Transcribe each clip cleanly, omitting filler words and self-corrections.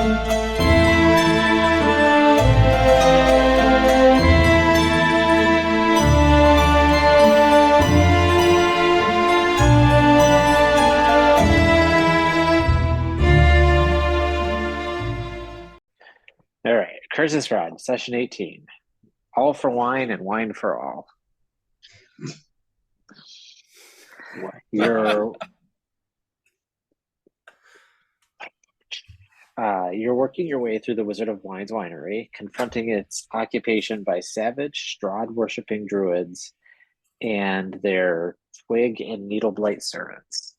All right, Curses Rod, session 18. All for wine and wine for all. You're you're working your way through the Wizard of Wine's winery, confronting its occupation by savage, Strahd-worshipping druids and their twig and needle blight servants.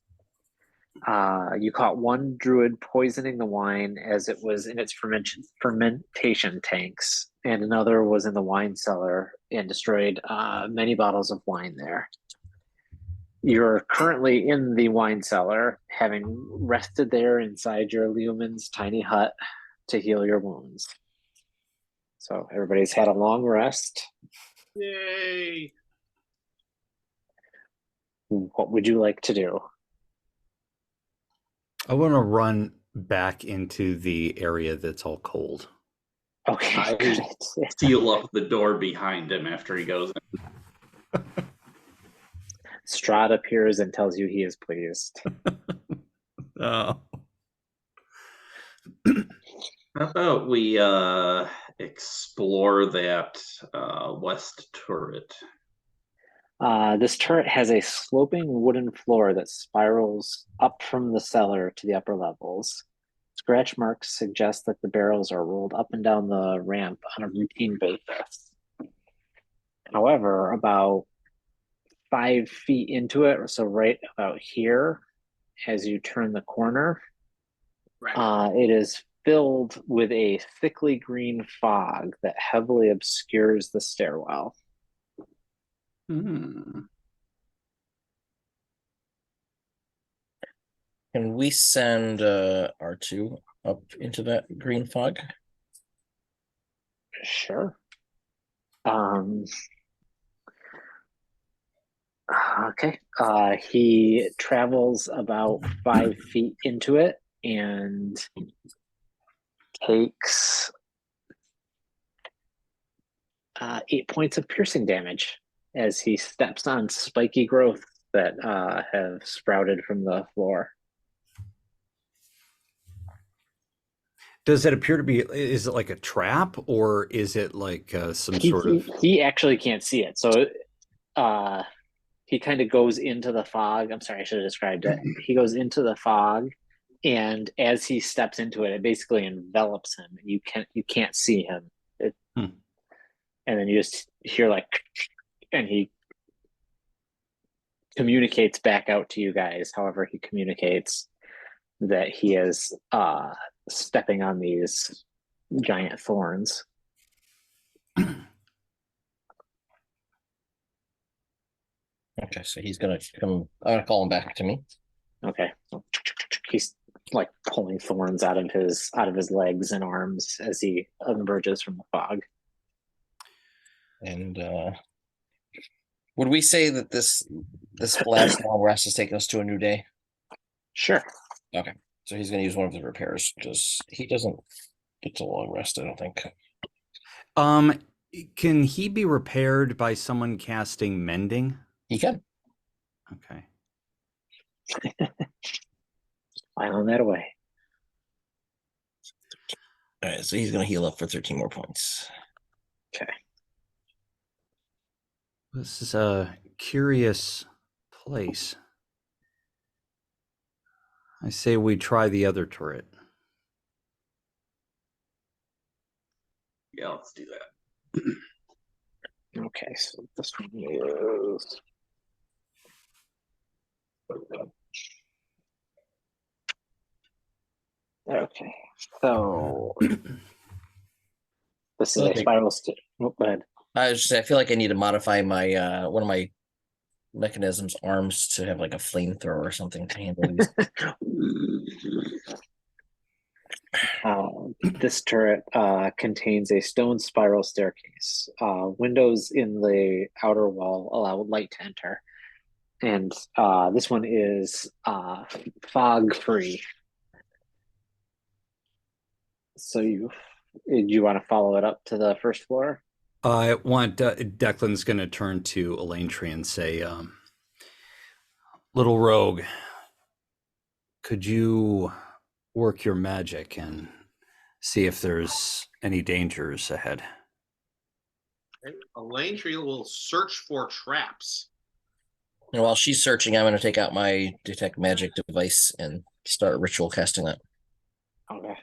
You caught one druid poisoning the wine as it was in its fermentation tanks, and another was in the wine cellar and destroyed many bottles of wine there. You're currently in the wine cellar, having rested there inside your Leoman's tiny hut to heal your wounds. So everybody's had a long rest. Yay! What would you like to do? I want to run back into the area that's all cold. Okay. I seal up the door behind him after he goes in. Strahd appears and tells you he is pleased. Oh. How about we explore that west turret? This turret has a sloping wooden floor that spirals up from the cellar to the upper levels. Scratch marks suggest that the barrels are rolled up and down the ramp on a routine basis. However, about 5 feet into it, or so right about here, as you turn the corner, it is filled with a thickly green fog that heavily obscures the stairwell. Hmm. Can we send R2 up into that green fog? Sure. Okay. He travels about 5 feet into it and takes 8 points of piercing damage as he steps on spiky growth that have sprouted from the floor. Does it appear to be, is it like a trap or is it like some sort of... He actually can't see it. So he kind of goes into the fog. I'm sorry, I should have described it. He goes into the fog, and as he steps into it, it basically envelops him. You can't see him. And then you just hear like, and he communicates back out to you guys. However, he communicates that he is stepping on these giant thorns. Okay, so he's gonna come. I'm gonna call him back to me. Okay, he's like pulling thorns out of his legs and arms as he emerges from the fog. And would we say that this last long rest has taken us to a new day? Sure. Okay, so he's gonna use one of the repairs because he doesn't get to long rest. I don't think. Can he be repaired by someone casting mending? He can. Okay. Filing that away. All right, so he's gonna heal up for 13 more points. Okay. This is a curious place. I say we try the other turret. Yeah, let's do that. Okay, so this one is. Okay, so this is a spiral stick. Oh, go ahead. I feel like I need to modify my one of my mechanism's arms to have like a flamethrower or something to handle these. This turret contains a stone spiral staircase. Windows in the outer wall allow light to enter. And this one is fog free. So you want to follow it up to the first floor? I want Declan's going to turn to Elantry and say, "Little rogue, could you work your magic and see if there's any dangers ahead?" Elaine Tree will search for traps. And while she's searching, I'm going to take out my detect magic device and start ritual casting that. Okay.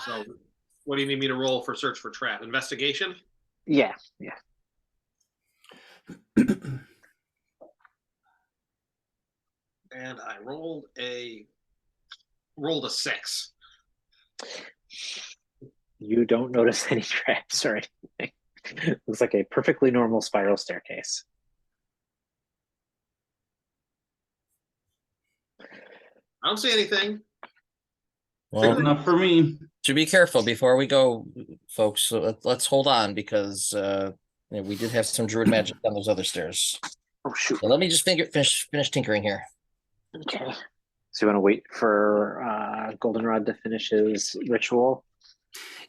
So, what do you need me to roll for search for trap? Investigation? Yeah. And I rolled a 6. You don't notice any traps or anything. Looks like a perfectly normal spiral staircase. I don't see anything. Good Well, enough for me. to be careful before we go, folks. So let's hold on because we did have some druid magic on those other stairs. Oh shoot. So let me just finish tinkering here. Okay. So you want to wait for Goldenrod to finish his ritual?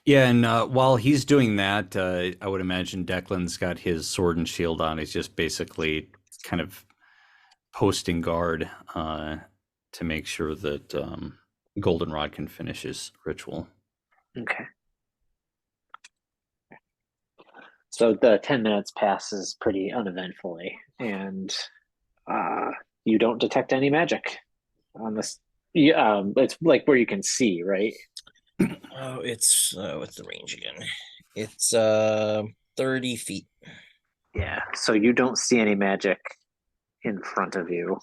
Yeah, and while he's doing that, I would imagine Declan's got his sword and shield on. He's just basically kind of posting guard to make sure that Goldenrod can finish his ritual. Okay. So the 10 minutes passes pretty uneventfully, and you don't detect any magic on this. It's like where you can see, right? Oh, it's what's the range again? It's 30 feet. Yeah. So you don't see any magic in front of you.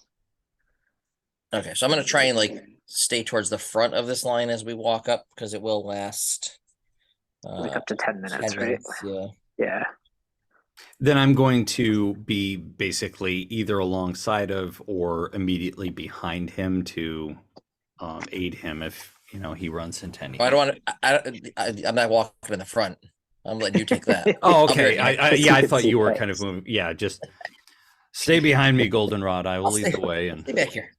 Okay, so I'm gonna try and like stay towards the front of this line as we walk up because it will last Like up to 10 minutes, 10 right? minutes. Yeah. Yeah. Then I'm going to be basically either alongside of or immediately behind him to aid him if he runs into any. I don't want to. I'm not walking in the front. I'm letting you take that. Oh, I'll be okay. right I back. yeah, I can thought see you were that. kind of moving. Yeah, just stay behind me, Goldenrod. I will lead the way. And Stay back here.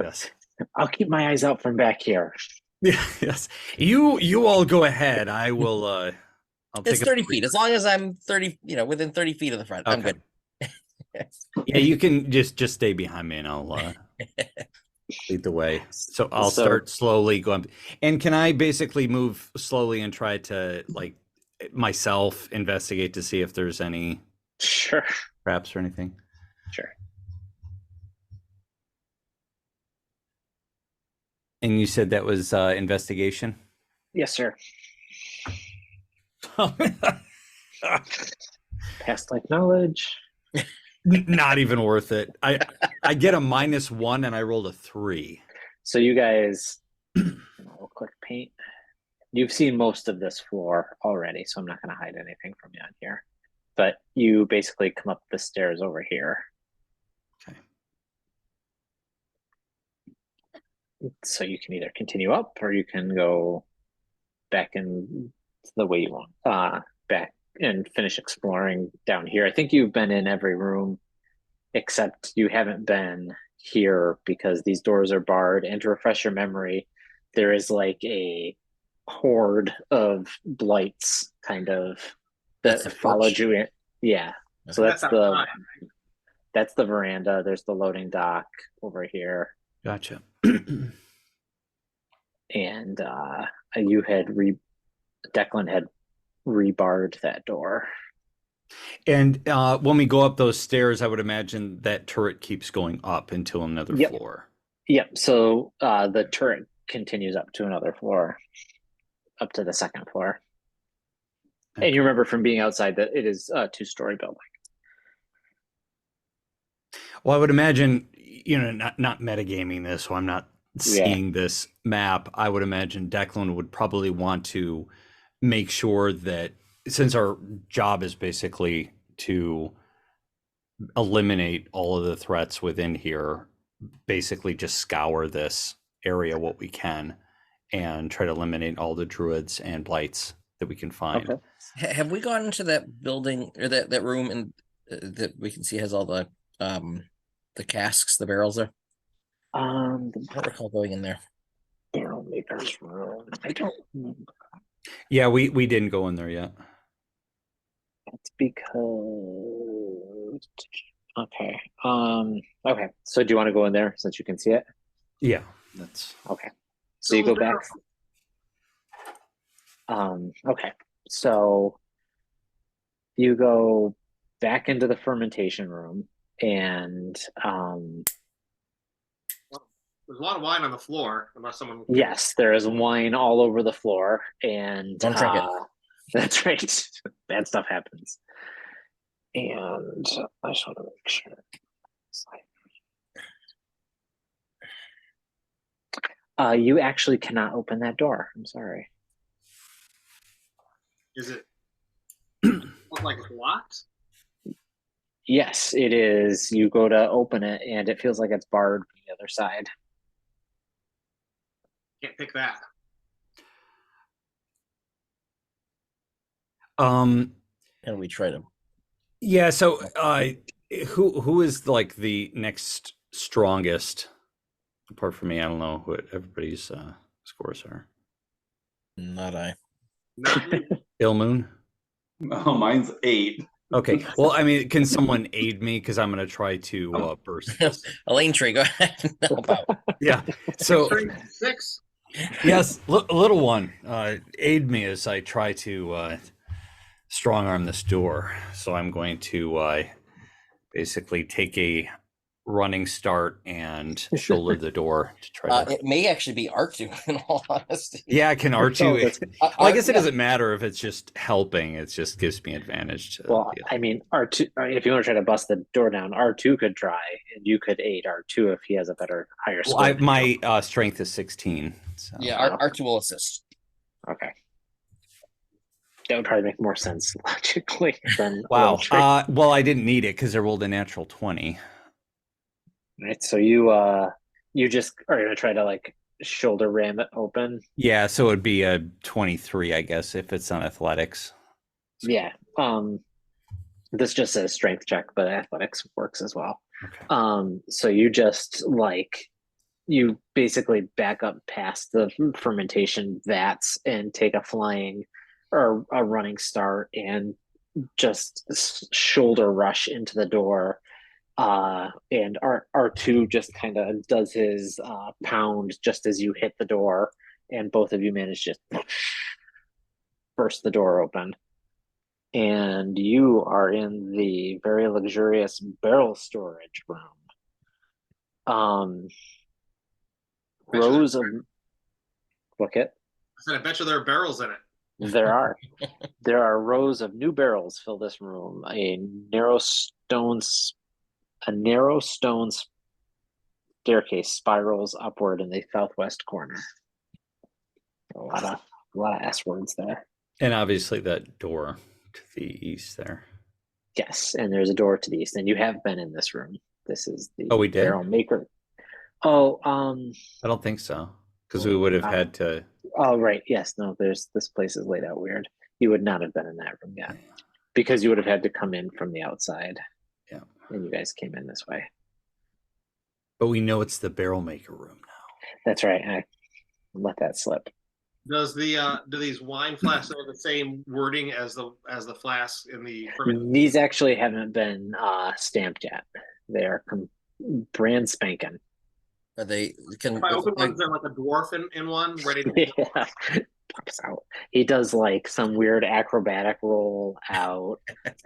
yes, I'll keep my eyes out from back here. yeah, yes. You all go ahead. I will. I'll It's take 30 feet. As long as I'm 30, within 30 feet of the front, I'm Okay. good. Yeah, you can just stay behind me, and I'll lead the way. So I'll start slowly going. And can I basically move slowly and try to myself investigate to see if there's any Sure. traps or anything? Sure. And you said that was investigation? Yes, sir. Past life knowledge. Not even worth it. I get a -1 and I rolled a 3. So you guys, we'll click paint. You've seen most of this floor already, so I'm not going to hide anything from you on here. But you basically come up the stairs over here. Okay. So you can either continue up or you can go back in the way you want. Back and finish exploring down here. I think you've been in every room except you haven't been here because these doors are barred. And to refresh your memory, there is like a horde of blights kind of That's that the followed porch? you in. Yeah. So that's outside. that's the veranda. There's the loading dock over here. Gotcha. And Declan had rebarred that door. And when we go up those stairs, I would imagine that turret keeps going up until another Yep. floor. Yep. So the turret continues up to another floor, up to the second floor. Okay. And you remember from being outside that it is a 2-story building. Well, I would imagine, not metagaming this, so I'm not seeing this map. I would imagine Declan would probably want to make sure that since our job is basically to eliminate all of the threats within here, basically just scour this area what we can and try to eliminate all the druids and blights that we can find. Okay. Have we gone into that building or that room and that we can see has all the casks, the barrels there? The I don't recall going in there. barrel maker's room. I don't remember. Yeah, we didn't go in there yet. That's because okay. Okay. So do you want to go in there since you can see it? Yeah, that's Okay. So you go back. Okay. So you go back into the fermentation room and There's a lot of wine on the floor, unless someone. yes, there is wine all over the floor and Don't drink it. that's right. Bad stuff happens. And I just want to make sure. You actually cannot open that door. I'm sorry. Is it look like it's locked? Yes, it is. You go to open it and it feels like it's barred from the other side. Can't pick that. And we tried them. Yeah, so who is like the next strongest apart from me? I don't know what everybody's scores are. Not I. Not me. Ill Moon? Oh, mine's 8. Okay. Well, I mean, can someone aid me? Because I'm gonna try to burst this. Elaine Tree, go ahead. Help out. Yeah. So 6. yes, little one, aid me as I try to strong arm this door. So I'm going to basically take a running start and shoulder the door to try to. It may actually be Artu, in all honesty. Yeah, can R2. that's- Well, I guess it doesn't matter if it's just helping. It just gives me advantage. To Well, I mean, R2, if you want to try to bust the door down, R2 could try, and you could aid R2 if he has a better, higher well, score. my strength is 16. So. Yeah, Artu will assist. Okay. That would probably make more sense logically than Wow. trick. Well, I didn't need it because I rolled a natural 20. Right. So you just are gonna try to like shoulder ram it open. Yeah, so it'd be a 23, I guess, if it's on athletics. Yeah. This just says strength check, but athletics works as well. Okay. So you just like you basically back up past the fermentation vats and take a flying or a running start and just shoulder rush into the door. And R2 just kind of does his pound just as you hit the door, and both of you manage to burst the door open. And you are in the very luxurious barrel storage room. Rows of look it. I said, I bet you there are barrels in it. There are rows of new barrels fill this room. A narrow stone staircase spirals upward in the southwest corner. A lot of S words there. And obviously that door to the east there. Yes, and there's a door to the east, and you have been in this room. This is the we did? barrel maker. Oh, I don't think so, because we would have had to. Oh, right. Yes. No. This place is laid out weird. You would not have been in that room yet, because you would have had to come in from the outside. Yeah. And you guys came in this way. But we know it's the barrel maker room now. That's right. I let that slip. Does the do these wine flasks have the same wording as the flasks in the These actually haven't been stamped yet. They are brand spanking. Are they? Can If I open one, is there like a dwarf in one ready to Yeah. Pops out. He does like some weird acrobatic roll out,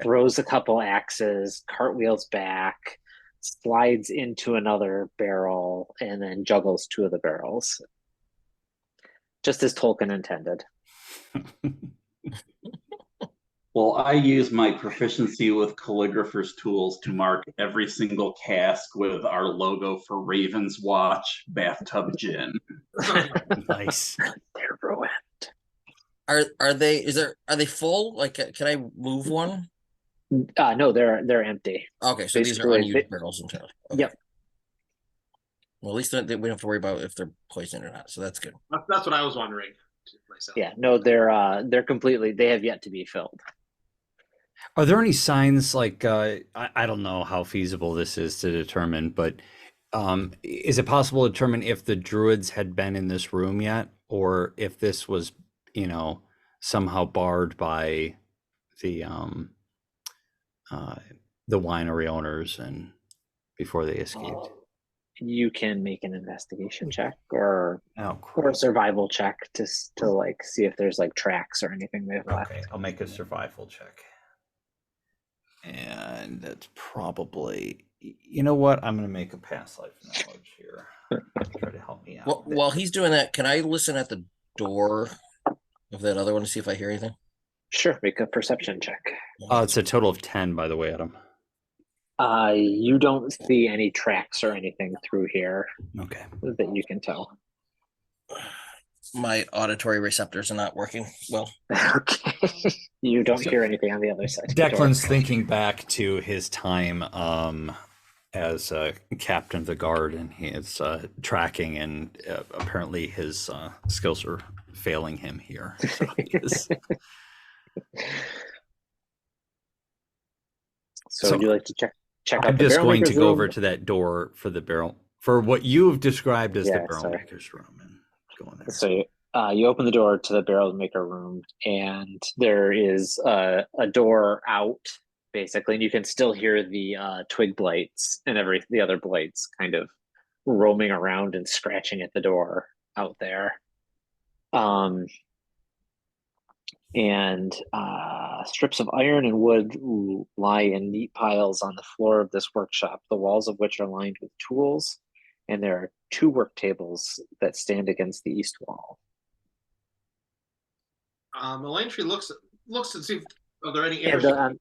throws a couple axes, cartwheels back, slides into another barrel, and then juggles two of the barrels. Just as Tolkien intended. Well, I use my proficiency with calligrapher's tools to mark every single cask with our logo for Raven's Watch Bathtub Gin. Nice. They're ruined. Are they? Are they full? Like, can I move one? No, they're empty. Okay, so these are Basically, unused barrels entirely. Okay. Yep. Well, at least we don't have to worry about if they're poisoned or not. So that's good. That's what I was wondering myself. Yeah, no, they're completely. They have yet to be filled. Are there any signs like I don't know how feasible this is to determine, but is it possible to determine if the druids had been in this room yet, or if this was, somehow barred by the winery owners and before they escaped? You can make an investigation check or Oh, or a survival check to like see if there's like tracks or anything they've left. okay. I'll make a survival check. And that's probably, you know what? I'm going to make a past life knowledge here. Try to help me out. Well, while he's doing that, can I listen at the door of that other one to see if I hear anything? Sure, make a perception check. It's a total of 10, by the way, Adam. You don't see any tracks or anything through here Okay. that you can tell. My auditory receptors are not working well. Okay. You don't hear anything on the other side. of the door. Declan's thinking back to his time as captain of the guard, and he is tracking, and apparently his skills are failing him here. So he is- So, So would you like to check out I'm the just barrel going to maker's go room? over to that door for the barrel, for what you have described as the Yeah, barrel sorry. maker's room, and go in there. So you open the door to the barrel maker room, and there is a door out, basically, and you can still hear the twig blights and the other blights kind of roaming around and scratching at the door out there. And strips of iron and wood lie in neat piles on the floor of this workshop, the walls of which are lined with tools, and there are 2 work tables that stand against the east wall. Melantree looks to see if are there any And, interesting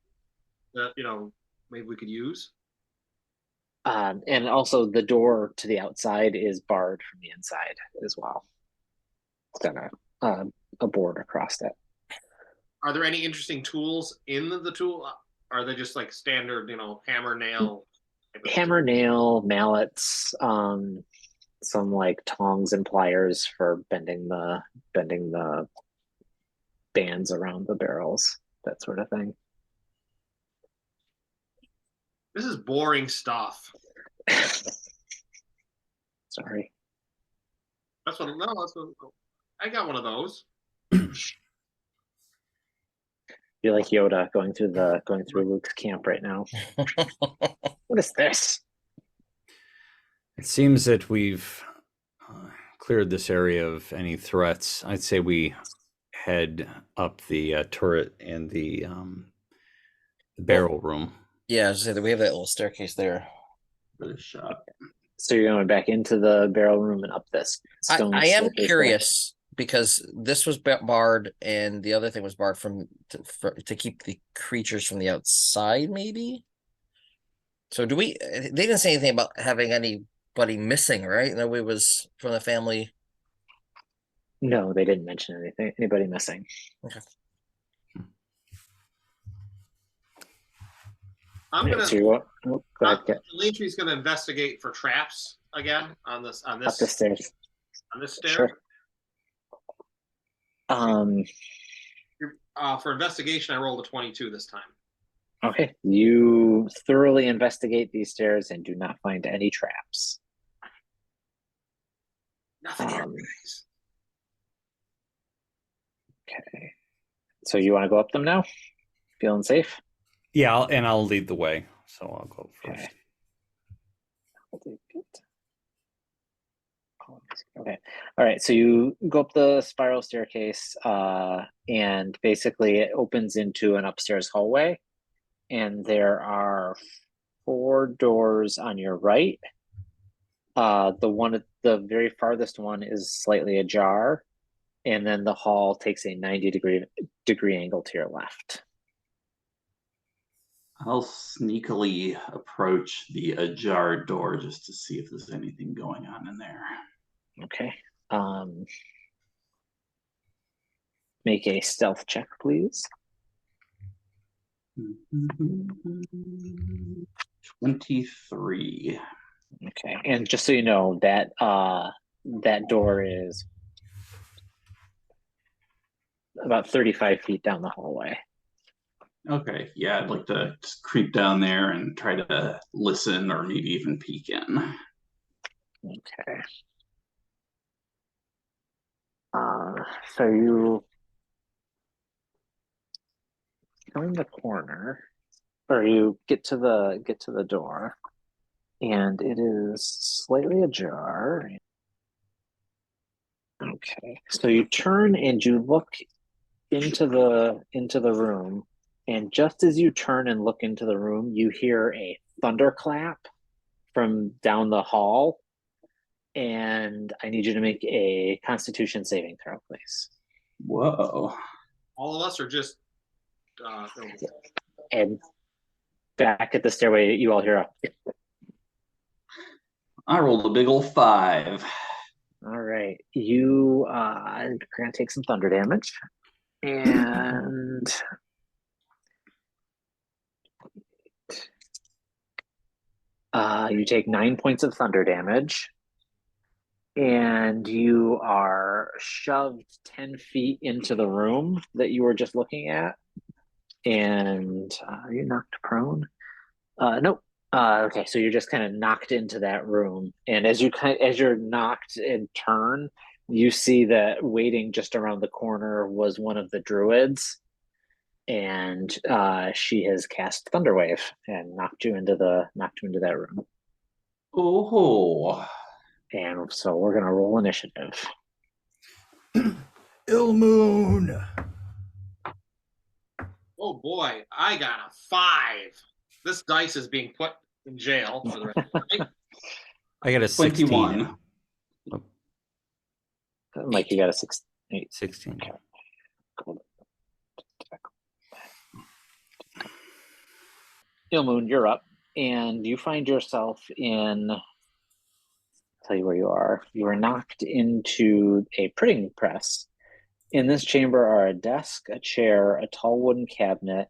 that maybe we could use. and also the door to the outside is barred from the inside as well. It's got a board across it. Are there any interesting tools in the tool? Are they just like standard, hammer, nail? Hammer, nail, mallets, some like tongs and pliers for bending the bands around the barrels, that sort of thing. This is boring stuff. Sorry. That's what I got one of those. You're like Yoda going through Luke's camp right now. What is this? It seems that we've cleared this area of any threats. I'd say we head up the turret and the barrel room. Yeah, I was gonna say that we have that little staircase there. For the shot. So you're going back into the barrel room and up this stone. I am staircase there. curious because this was barred and the other thing was barred to keep the creatures from the outside, maybe. So they didn't say anything about having anybody missing, right? Nobody was from the family. No, they didn't mention anybody missing. Okay. I'm gonna. So go ahead, get Melantree's gonna investigate for traps again on this up the stairs. stair. Sure. For investigation, I rolled a 22 this time. Okay. You thoroughly investigate these stairs and do not find any traps. Nothing here, Um, guys. Okay. So you want to go up them now? Feeling safe? Yeah, I'll lead the way, so I'll go first. Okay. All right. So you go up the spiral staircase, and basically it opens into an upstairs hallway, and there are 4 doors on your right. The very farthest one is slightly ajar, and then the hall takes a 90-degree angle to your left. I'll sneakily approach the ajar door just to see if there's anything going on in there. Okay. Make a stealth check, please. 23. Okay. And just so you know, that door is about 35 feet down the hallway. Okay, yeah, I'd like to just creep down there and try to listen or maybe even peek in. Okay. So you turn the corner, or you get to the door, and it is slightly ajar. Okay, so you turn and you look into the room, and just as you turn and look into the room, you hear a thunderclap from down the hall, and I need you to make a Constitution saving throw, please. Whoa. All of us are just And back at the stairway, you all hear a. I rolled a big old 5. All right, you are gonna take some thunder damage, and you take 9 points of thunder damage, and you are shoved 10 feet into the room that you were just looking at, and are you knocked prone? Nope. Okay, so you're just kind of knocked into that room, and as you're knocked and turn, you see that waiting just around the corner was one of the druids, and she has cast Thunderwave and knocked you into that room. Oh. And so we're gonna roll initiative. Ilmoon. oh boy, I got a 5. This dice is being put in jail for the rest of the night. I got a 16. 21. Mike, you got a 16. 16. Ilmoon, you're up, and you find yourself in. I'll tell you where you are. You are knocked into a printing press. In this chamber are a desk, a chair, a tall wooden cabinet,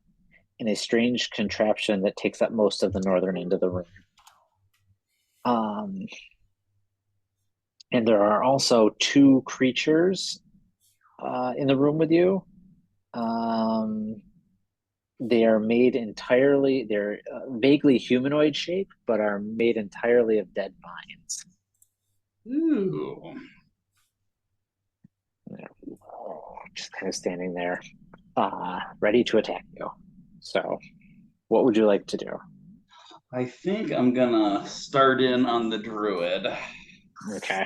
and a strange contraption that takes up most of the northern end of the room. And there are also 2 creatures in the room with you. They are made entirely, they're vaguely humanoid shape, but are made entirely of dead vines. Ooh. Just kind of standing there, ready to attack you. So, what would you like to do? I think I'm gonna start in on the druid. Okay.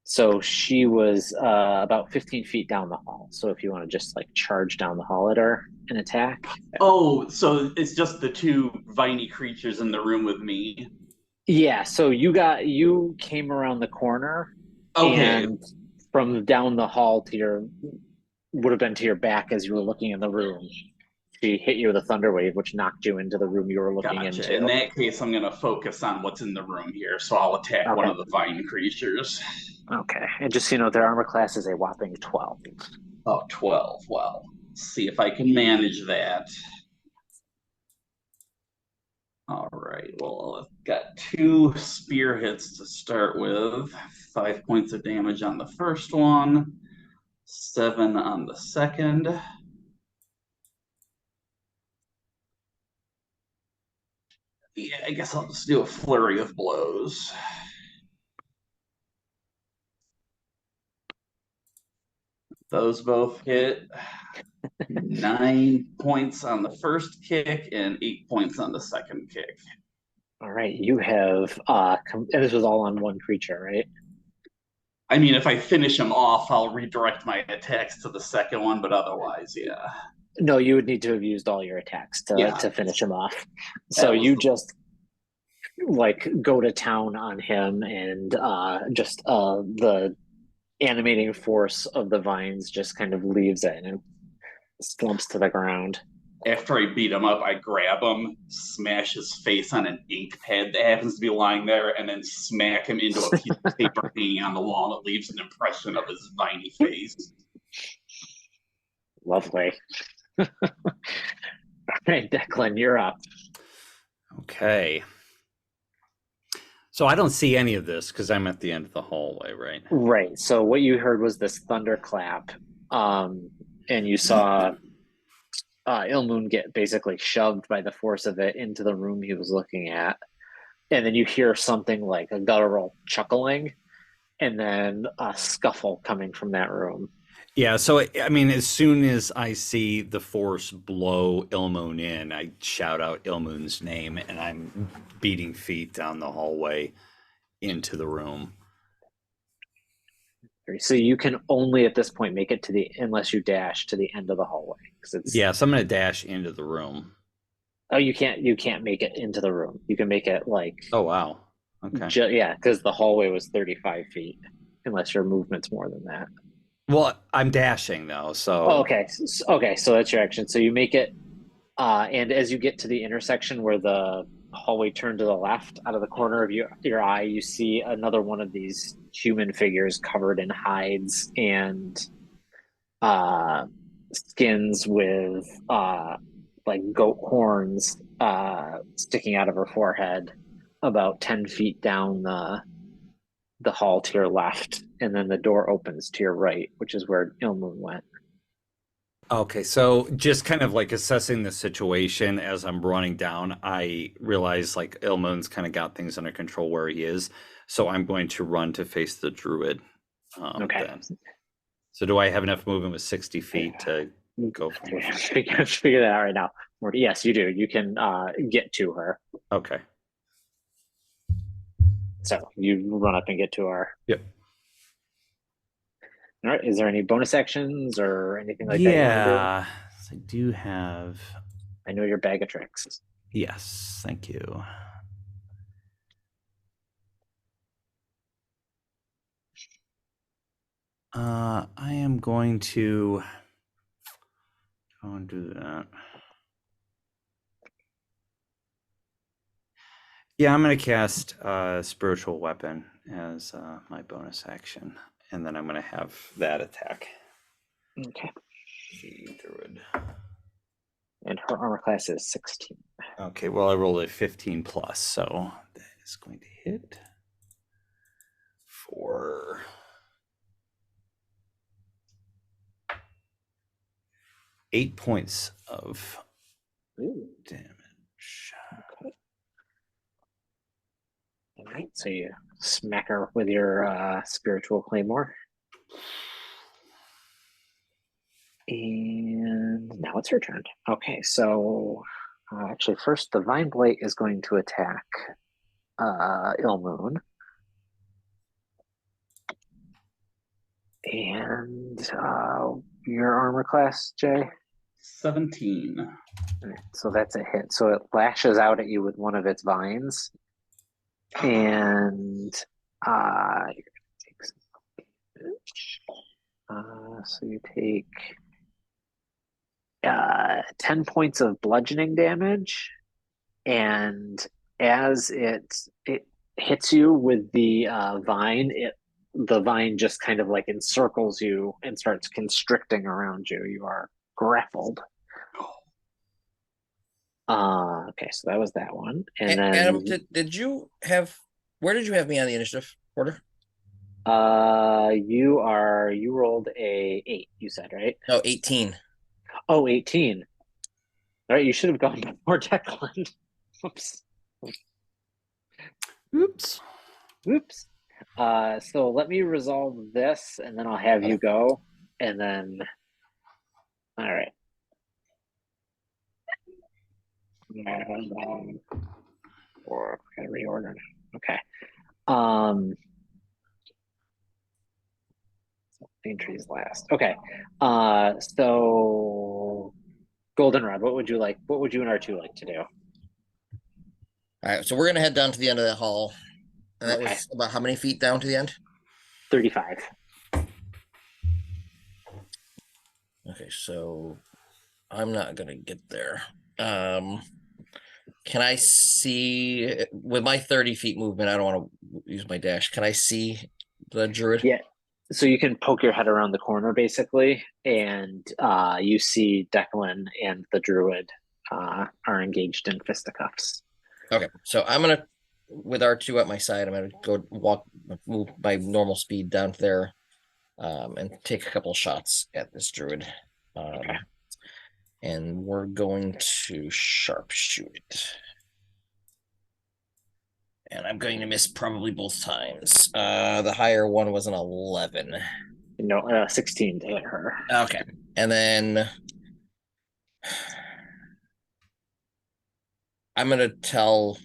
So she was about 15 feet down the hall. So if you want to just like charge down the hall at her and attack. Oh, so it's just the 2 viney creatures in the room with me. Yeah, so you came around the corner, Okay. and from down the hall would have been to your back as you were looking in the room. She hit you with a thunder wave, which knocked you into the room you were looking Gotcha. into. In that case, I'm gonna focus on what's in the room here, so I'll attack one Okay. of the vine creatures. Okay, and just so you know, their armor class is a whopping 12. Oh, 12. Well, let's see if I can manage that. All right. Well, I've got 2 spear hits to start with. 5 points of damage on the first one, 7 on the second. Yeah, I guess I'll just do a flurry of blows. Those both hit. 9 points on the first kick and 8 points on the second kick. All right, you have and this was all on one creature, right? I mean, if I finish him off, I'll redirect my attacks to the second one, but otherwise, yeah. No, you would need to have used all your attacks to finish him off. So you just like go to town on him, and just the animating force of the vines just kind of leaves it and slumps to the ground. After I beat him up, I grab him, smash his face on an ink pad that happens to be lying there, and then smack him into a piece of paper hanging on the wall that leaves an impression of his viney face. Lovely. All right, Declan, you're up. Okay. So I don't see any of this because I'm at the end of the hallway, right? Right. So what you heard was this thunderclap, and you saw Ilmoon get basically shoved by the force of it into the room he was looking at. And then you hear something like a guttural chuckling, and then a scuffle coming from that room. Yeah, so I mean, as soon as I see the force blow Ilmoon in, I shout out Ilmoon's name, and I'm beating feet down the hallway into the room. So you can only at this point make it to the unless you dash to the end of the hallway because it's Yeah, so I'm gonna dash into the room. oh you can't make it into the room. You can make it like Oh wow. Okay. yeah because the hallway was 35 feet unless your movement's more than that. Well, I'm dashing though, Oh, so okay. Okay, so that's your action. So you make it, and as you get to the intersection where the hallway turned to the left, out of the corner of your eye, you see another one of these human figures covered in hides and uh, skins with like goat horns sticking out of her forehead, about 10 feet down the hall to your left, and then the door opens to your right, which is where Ilmoon went. okay, so just kind of like assessing the situation as I'm running down, I realize like Ilmoon's kind of got things under control where he is, so I'm going to run to face the druid. Okay. Then. So do I have enough movement with 60 feet to go from? Figure that out right now. Yes, you do. You can get to her. Okay. So you run up and get to her. Yep. All right. Is there any bonus actions or anything like that? Yeah, I do have. I know your bag of tricks. Yes, thank you. I am going to go and do that. Yeah, I'm going to cast Spiritual Weapon as my bonus action, and then I'm going to have that attack. Okay. The druid. And her armor class is 16. Okay, well, I rolled a 15 plus, so that is going to hit for 8 points of Ooh. damage. Okay. All right. So you smack her with your spiritual claymore. And now it's her turn. Okay, so actually, first the Vine Blight is going to attack Ilmoon. And your armor class, Jay? 17. All right, so that's a hit. So it lashes out at you with one of its vines. And you're going to take some damage. So you take 10 points of bludgeoning damage, and as it hits you with the vine, the vine just kind of like encircles you and starts constricting around you. You are grappled. Okay, so that was that one, and then Adam, did you have? Where did you have me on the initiative order? you rolled a 8. You said right? No, 18. Oh, 18. All right, you should have gone before Declan. Oops. Oops. Oops. So let me resolve this, and then I'll have you go, and then. All right. Or gotta reorder now. Okay. Trees last. Okay. So Goldenrod, what would you like? What would you and R2 like to do? All right, so we're gonna head down to the end of that hall. And that Okay. was about how many feet down to the end? 35. Okay, so I'm not gonna get there. Can I see with my 30 feet movement? I don't want to use my dash. Can I see the druid? Yeah. So you can poke your head around the corner basically, and you see Declan and the druid are engaged in fisticuffs. Okay, so I'm gonna, with R2 at my side, I'm gonna go move by normal speed down there, and take a couple shots at this druid. Okay. And we're going to sharpshoot it. And I'm going to miss probably both times. The higher one was an 11. No, 16 to hit her. Okay. And then I'm gonna tell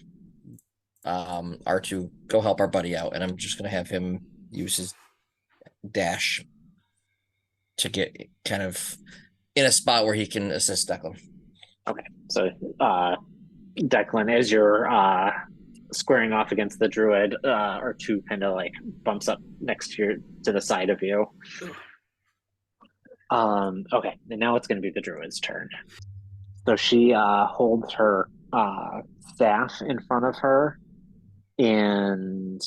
R2 go help our buddy out, and I'm just gonna have him use his dash to get kind of in a spot where he can assist Declan. Okay, so Declan, as you're squaring off against the druid, R2 kind of like bumps up next to the side of you. Okay, and now it's going to be the druid's turn. So she holds her staff in front of her and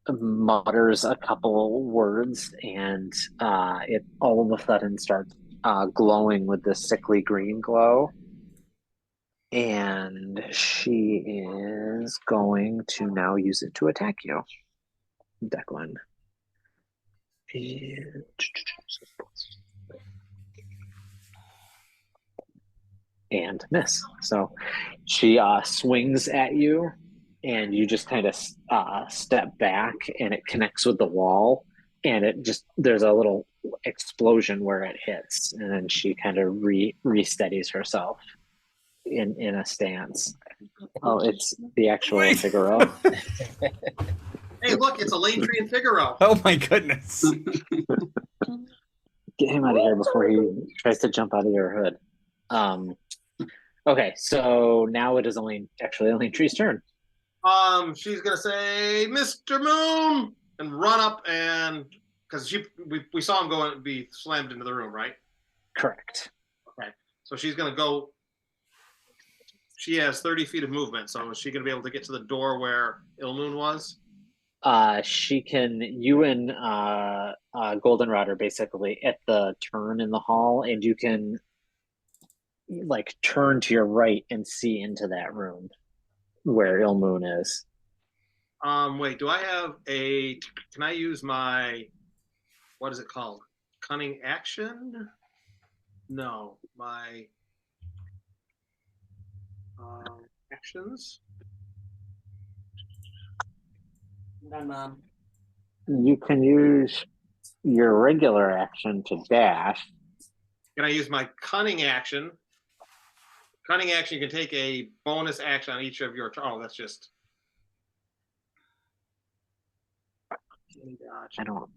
mutters a couple words, and it all of a sudden starts glowing with this sickly green glow. And she is going to now use it to attack you, Declan. And miss. So she swings at you, and you just kind of step back, and it connects with the wall, and it just there's a little explosion where it hits, and then she kind of re-steadies herself in a stance. Oh, it's the actual Figaro. Hey, look, it's a Latry Figaro. Oh my goodness. Get him out of here before he tries to jump out of your hood. Okay, so now it is only Tree's turn. She's gonna say, "Mr. Moon," and run up, and because we saw him go and be slammed into the room, right? Correct. Okay, so she's gonna go. She has 30 feet of movement, so is she gonna be able to get to the door where Ilmoon was? She can. You and Goldenrod are basically at the turn in the hall, and you can like turn to your right and see into that room where Ilmoon is. Wait, do I have a? Can I use my? What is it called? Cunning action? No, my actions. You can use your regular action to dash. Can I use my cunning action? Cunning action, you can take a bonus action on each of your. Oh, that's just. I don't.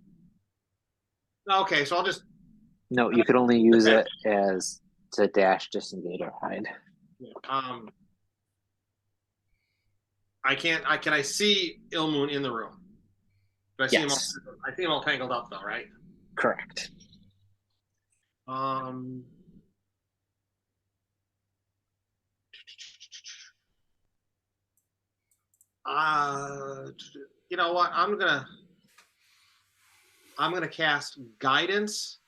Okay, so I'll just. No, you could only use it as to dash, disengage, or hide. I can't. Can I see Ilmoon in the room? Do I see him? Yes. I see him all tangled up, though, right? Correct. You know what? I'm gonna cast guidance.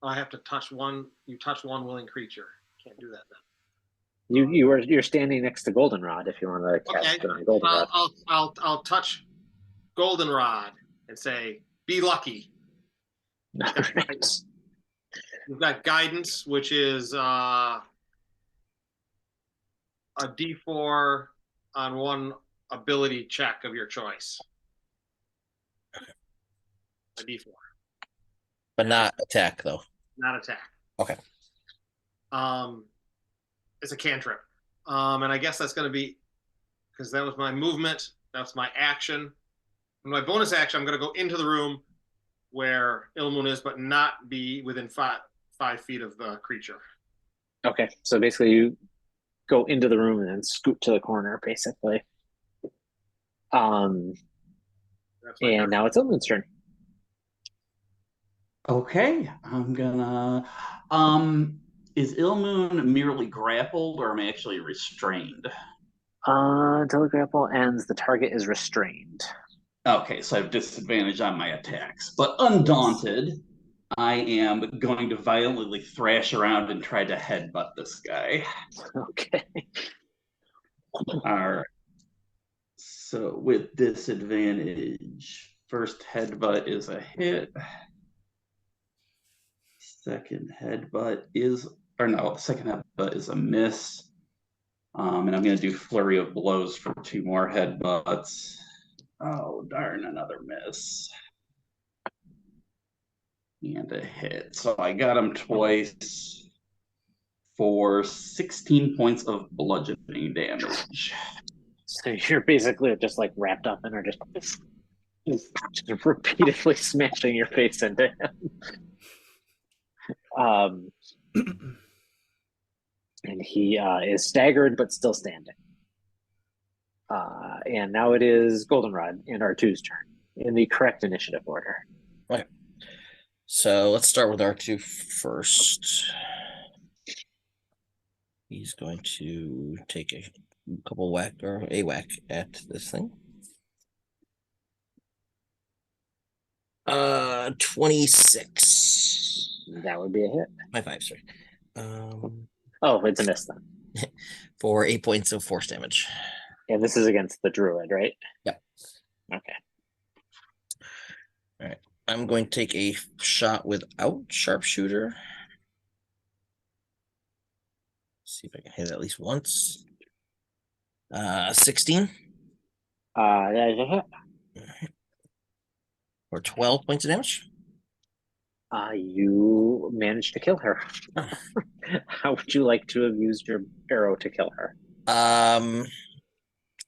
I have to touch one. You touch one willing creature. Can't do that then. You're standing next to Goldenrod if you want to cast it on Goldenrod. I'll touch Goldenrod and say, "Be lucky." Right. We've got guidance, which is a D4 on one ability check of your choice. A D4. But not attack, though. Not attack. Okay. It's a cantrip. And I guess that's going to be, because that was my movement, that's my action. And my bonus action, I'm going to go into the room where Ilmoon is, but not be within 5 feet of the creature. Okay, so basically you go into the room and then scoot to the corner, basically. And now it's Ilmoon's turn. Okay, I'm gonna. Is Ilmoon merely grappled, or am I actually restrained? Until the grapple ends, the target is restrained. Okay, so I have disadvantage on my attacks. But undaunted, I am going to violently thrash around and try to headbutt this guy. Okay. All right. So with disadvantage, first headbutt is a hit. Second headbutt is, or no, the second headbutt is a miss. And I'm going to do flurry of blows for 2 more headbutts. Oh, darn, another miss. And a hit. So I got him twice for 16 points of bludgeoning damage. So you're basically just like wrapped up in her, just repeatedly smashing your face into him. And he is staggered but still standing. And now it is Goldenrod and R2's turn in the correct initiative order. Okay. So let's start with R2 first. He's going to take a couple whack or a whack at this thing. 26. That would be a hit. My 5, sorry. Oh, it's a miss then. For 8 points of force damage. And this is against the druid, right? Yep. Okay. All right. I'm going to take a shot without sharpshooter. See if I can hit it at least once. 16. That is a hit. For 12 points of damage. You managed to kill her. Oh. How would you like to have used your arrow to kill her?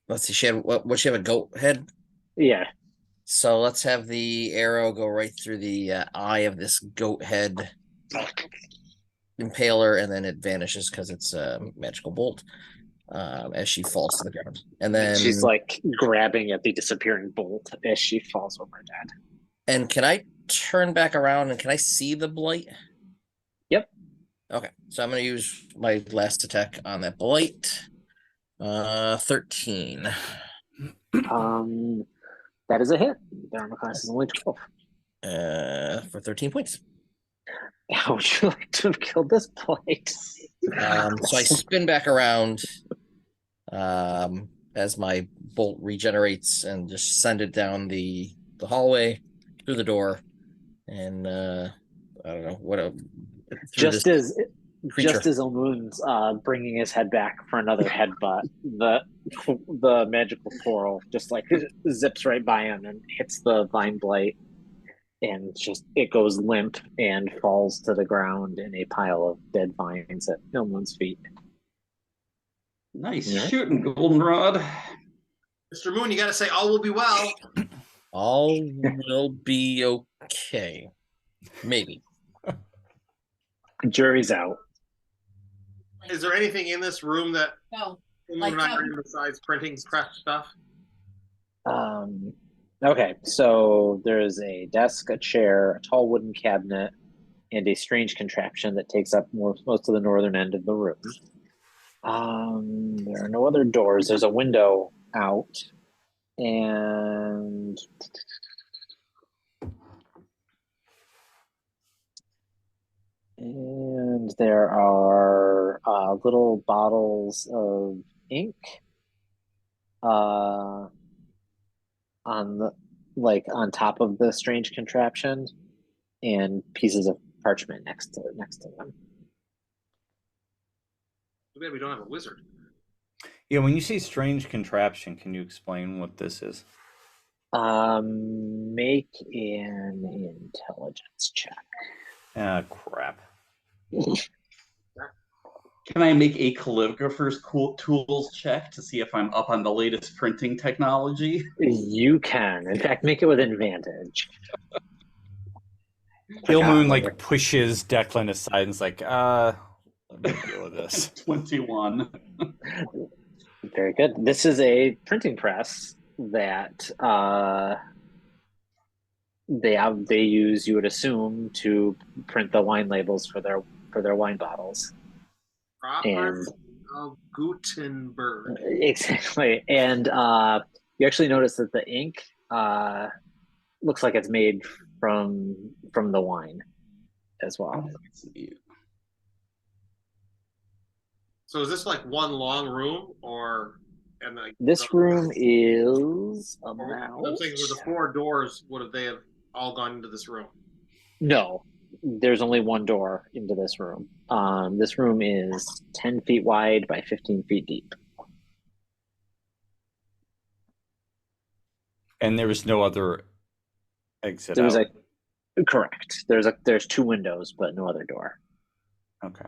Let's see. She had what? She have a goat head. Yeah. So let's have the arrow go right through the eye of this goat head impaler, and then it vanishes because it's a magical bolt as she falls to the ground. And then she's like grabbing at the disappearing bolt as she falls over dead. And can I turn back around and can I see the blight? Yep. Okay, so I'm going to use my last attack on that blight. 13. That is a hit. The armor class is only 12. For 13 points. How would you like to have killed this blight? So I spin back around as my bolt regenerates and just send it down the hallway through the door, and I don't know what. Just as Ilmoon's bringing his head back for another headbutt, the magical coral just like zips right by him and hits the vine blight, and just it goes limp and falls to the ground in a pile of dead vines at Ilmoon's feet. Nice shooting, Goldenrod. Mr. Moon, you got to say all will be well. All will be okay. Maybe. Jury's out. Is there anything in this room that No. Moon and I are in besides printing press stuff? Okay, so there's a desk, a chair, a tall wooden cabinet, and a strange contraption that takes up most of the northern end of the room. There are no other doors. There's a window out, and there are little bottles of ink on top of the strange contraption, and pieces of parchment next to them. Too bad we don't have a wizard. Yeah, when you say strange contraption, can you explain what this is? Make an intelligence check. Ah, crap. Can I make a calligrapher's tools check to see if I'm up on the latest printing technology? You can, in fact, make it with advantage. Ilmoon like pushes Declan aside and is like, let me deal with this. 21. Very good. This is a printing press that they use, you would assume, to print the wine labels for their wine bottles. Robert of Gutenberg. Exactly. And you actually notice that the ink looks like it's made from the wine as well. So is this like one long room, or and like This room is about. I'm thinking with the 4 doors, would they have all gone into this room? No, there's only one door into this room. This room is 10 feet wide by 15 feet deep. And there was no other exit. There was out. Correct. There's two windows, but no other door. Okay.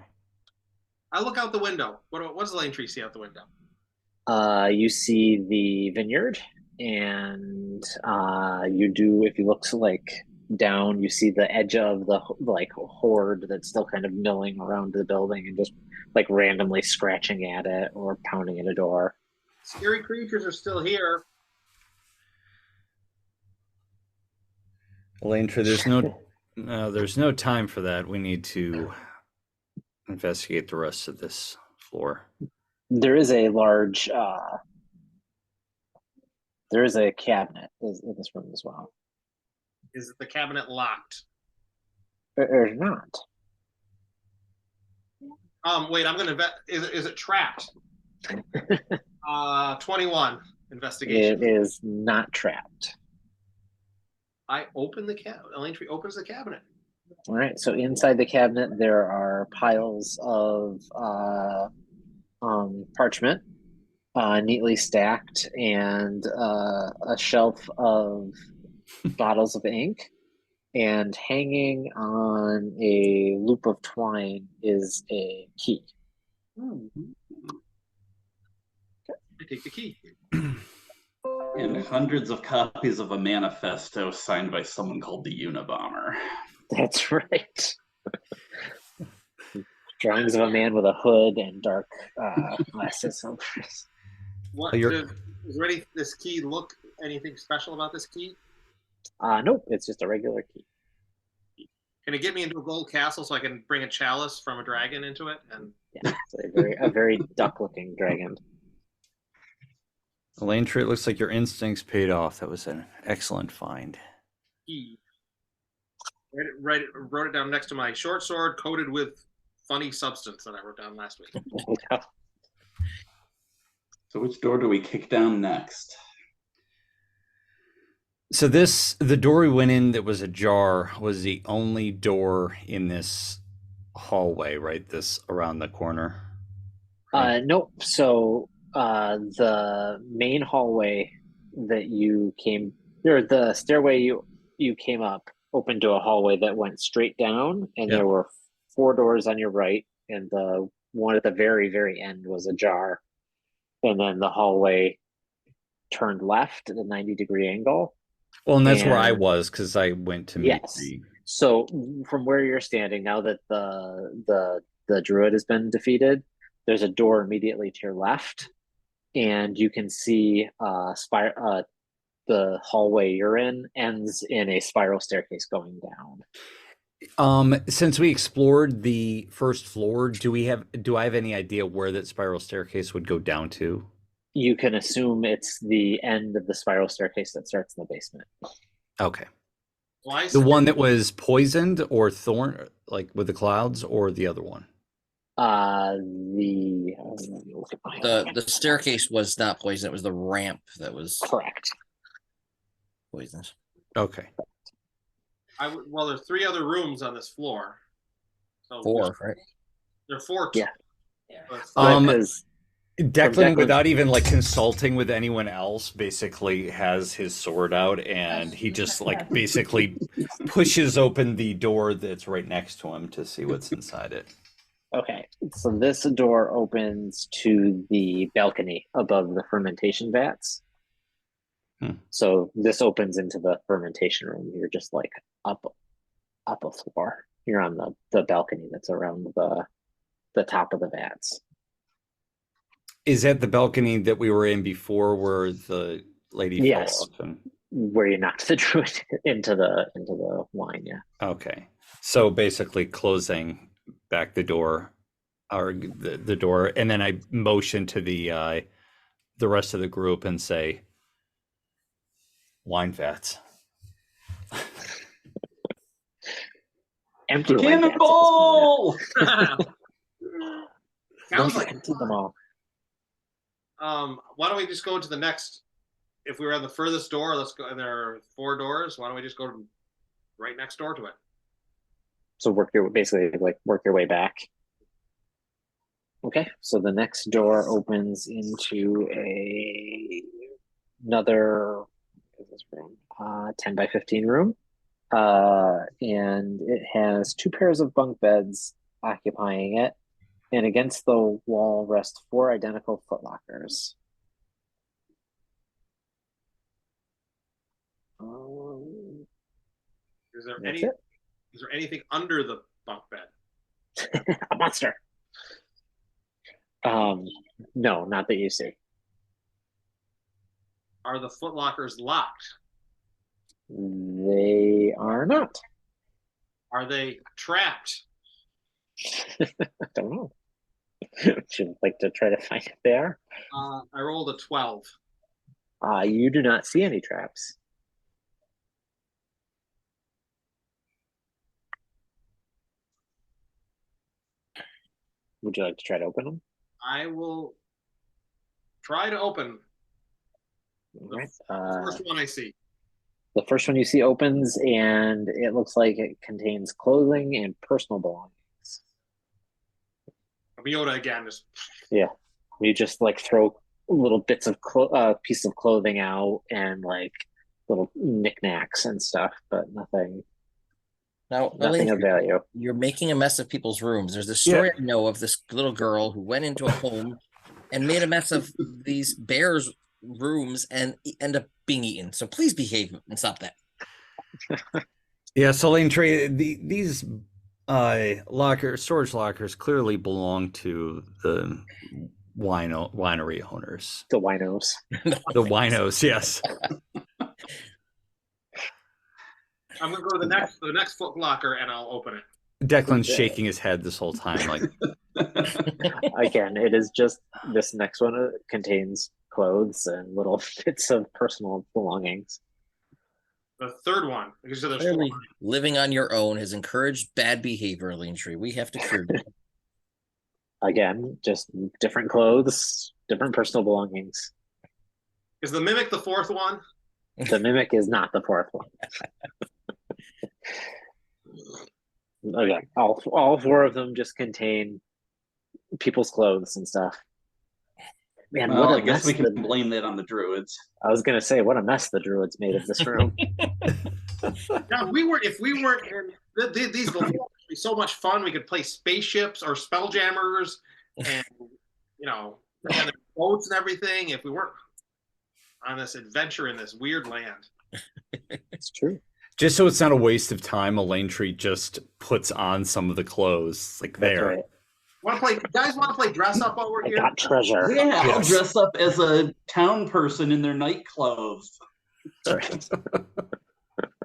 I look out the window. What does Langtree see out the window? You see the vineyard, and you do, if you look like down, you see the edge of the like horde that's still kind of milling around the building and just like randomly scratching at it or pounding at a door. Scary creatures are still here. Elantria, there's no time for that. We need to investigate the rest of this floor. There is a large there is a cabinet in this room as well. Is the cabinet locked? Or not. Wait, I'm gonna bet. Is it trapped? 21 investigation. It is not trapped. I open the cabinet. Langtree opens the cabinet. All right. So inside the cabinet there are piles of parchment, neatly stacked, and a shelf of bottles of ink. And hanging on a loop of twine is a key. I take the key. And hundreds of copies of a manifesto signed by someone called the Unabomber. That's right. Drawings of a man with a hood and dark glasses. What You're- does this key look anything special about this key? Nope, it's just a regular key. Can it get me into a gold castle so I can bring a chalice from a dragon into it? And Yeah, it's a very duck-looking dragon. Elantria, it looks like your instincts paid off. That was an excellent find. key. Wrote it down next to my short sword coated with funny substance that I wrote down last week. So which door do we kick down next? So the door we went in that was ajar was the only door in this hallway, right? This around the corner. Nope. So the main hallway that you came, or the stairway you came up, opened to a hallway that went straight down, and Yeah. there were 4 doors on your right, and the one at the very, very end was ajar. And then the hallway turned left at a 90-degree angle. Well, and that's where I And- was because I went to meet Yes. the. So from where you're standing, now that the druid has been defeated, there's a door immediately to your left, and you can see the hallway you're in ends in a spiral staircase going down. Since we explored the first floor, do I have any idea where that spiral staircase would go down to? You can assume it's the end of the spiral staircase that starts in the basement. Okay. Well, The one that was poisoned or thorn, like with the clouds, or the other one? The staircase was not poisoned. It was the ramp that was Correct. poisoned. Okay. Well, there's 3 other rooms on this floor. So 4, right? There are 4. Yeah. Um, Because Declan, Declan- without even like consulting with anyone else, basically has his sword out and he just like basically pushes open the door that's right next to him to see what's inside it. Okay, so this door opens to the balcony above the fermentation vats. So this opens into the fermentation room. You're just like up a floor. You're on the balcony that's around the top of the vats. Is that the balcony that we were in before where the lady Yes. fell off? And... Where you knocked the druid into the wine, yeah. Okay. So basically closing back the door or the door, and then I motion to the rest of the group and say, wine vats. Empty wine vats at this point, Cannonball! yeah. Sounds Don't like empty them all. why don't we just go to the next? If we were on the furthest door, let's go. And there are 4 doors. Why don't we just go right next door to it? So work your way back. Okay, so the next door opens into another what is this room? 10 by 15 room. And it has two pairs of bunk beds occupying it, and against the wall rest four identical footlockers. Is there That's any? it. Is there anything under the bunk bed? A monster. No, not that you see. Are the footlockers locked? They are not. Are they trapped? I don't know. Would you like to try to find it there? I rolled a 12. You do not see any traps. Would you like to try to open them? I will try to open All right. the first one I see. The first one you see opens, and it looks like it contains clothing and personal belongings. Miota again. Just Yeah, you just like throw little bits of piece of clothing out and like little knickknacks and stuff, but nothing Now, of Elaine, value. you're making a mess of people's rooms. There's this story I know of this little girl who went into a home and made a mess of these bears' rooms and end up being eaten. So please behave and stop that. Yeah, so Lane Trey, these storage lockers clearly belong to the winery owners. The winos. The winos, yes. I'm gonna go to the next foot locker and I'll open it. Declan's shaking his head this whole time, like Again, it is just this next one contains clothes and little bits of personal belongings. The third one, because there's Clearly, four. living on your own has encouraged bad behavior, Elaine Tree. We have to cure you. Again, just different clothes, different personal belongings. Is the mimic the fourth one? The mimic is not the fourth one. Okay, all four of them just contain people's clothes and stuff. Man, Well, what a I guess mess we can blame that on the druids. I was gonna say, what a mess the druids made of this room. Now, if we weren't in these before, it'd be so much fun. We could play spaceships or spelljammers, and and boats and everything. If we weren't on this adventure in this weird land, It's true. just so it's not a waste of time, Elaine Tree just puts on some of the clothes. Like That's there. right. you guys want to play dress up while we're I here? got treasure. Yeah, I'll Yes. dress up as a town person in their night clothes.